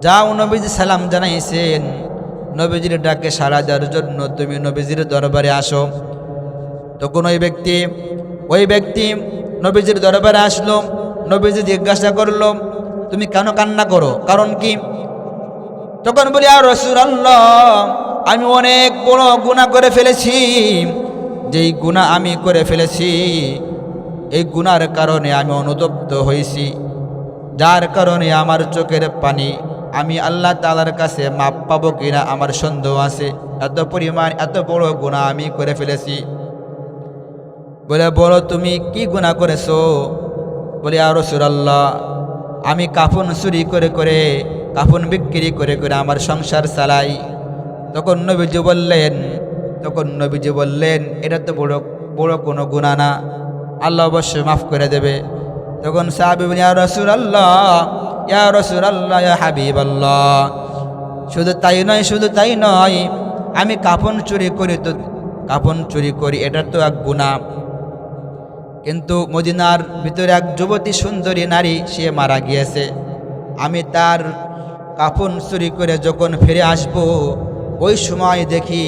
যাও, নবীজি সালাম জানাইছেন, নবীজির ডাকে সাড়া দেওয়ার জন্য তুমি নবীজির দরবারে আসো। তখন ওই ব্যক্তি নবীজির দরবারে আসলো। নবীজি জিজ্ঞাসা করলো, তুমি কেন কান্না করো? কারণ কি? তখন বলি, ইয়া রাসূলুল্লাহ, আমি অনেক বড় গুনাহ করে ফেলেছি। যেই গুনাহ আমি করে ফেলেছি, এই গুনার কারণে আমি অনুতপ্ত হয়েছি, যার কারণে আমার চোখের পানি, আমি আল্লাহ তাআলার কাছে মাপ পাবো কিনা আমার সন্দেহ আছে। এত বড় গুনাহ আমি করে ফেলেছি। বলে, বলো তুমি কি গুনাহ করেছো? বলে, ইয়া রাসূলুল্লাহ, আমি কাফন চুরি করে করে, কাফন বিক্রি করে করে আমার সংসার চালাই। তখন নবীজি বললেন, এটা তো বড় কোনো গুনাহ না, আল্লাহ অবশ্যই মাফ করে দেবে। তখন সাহাবী বলেন, ইয়া রাসূলুল্লাহ, ইয়া রাসূলুল্লাহ, ইয়া হাবিবাল্লাহ, শুধু তাই নয়, আমি কাফন চুরি করি, এটা তো এক গুনাহ। কিন্তু মদিনার ভিতরে এক যুবতী সুন্দরী নারী সে মারা গিয়েছে। আমি তার কাফন চুরি করে যখন ফিরে আসব, ওই সময় দেখি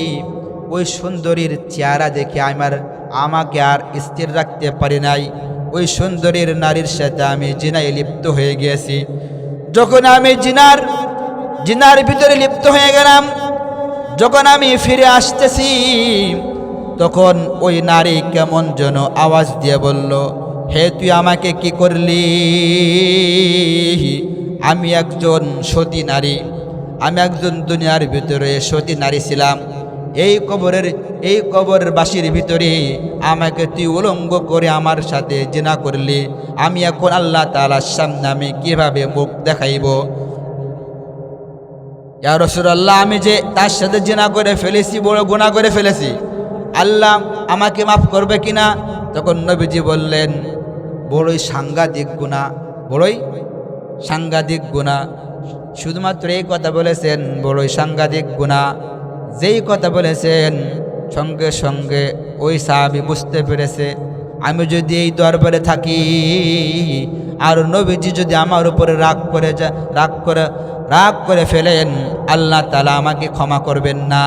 ওই সুন্দরীর চেহারা দেখে আমাকে আর স্থির রাখতে পারি নাই। ওই সুন্দরীর নারীর সাথে আমি জিনায় লিপ্ত হয়ে গিয়েছি। যখন আমি জিনার ভিতরে লিপ্ত হয়ে গেলাম, যখন আমি ফিরে আসতেছি, তখন ওই নারী কেমন যেন আওয়াজ দিয়ে বলল, হে তুই আমাকে কি করলি? আমি একজন সতী নারী, আমি একজন দুনিয়ার ভিতরে সতী নারী ছিলাম। এই কবরের বাসির ভিতরে আমাকে তুই উলঙ্গ করে আমার সাথে জিনা করলি। আমি এখন আল্লাহ তাআলার সামনে আমি কিভাবে মুখ দেখাইব? ইয়া রাসূলুল্লাহ, আমি যে তার সাথে জিনা করে ফেলেছি, বড় গুনাহ করে ফেলেছি, আল্লাহ আমাকে মাফ করবে কিনা? তখন নবীজি বললেন, বড়ই সাংঘাতিক গুনাহ, বড়ই সাংঘাতিক গুনাহ। শুধুমাত্র এই কথা বলেছেন, বড়ই সাংঘাতিক গুনাহ। যেই কথা বলেছেন সঙ্গে সঙ্গে ওই সাহাবী বুঝতে পেরেছে, আমি যদি এই দরবারে থাকি আর নবীজি যদি আমার উপরে রাগ করে ফেলেন, আল্লাহ তাআলা আমাকে ক্ষমা করবেন না।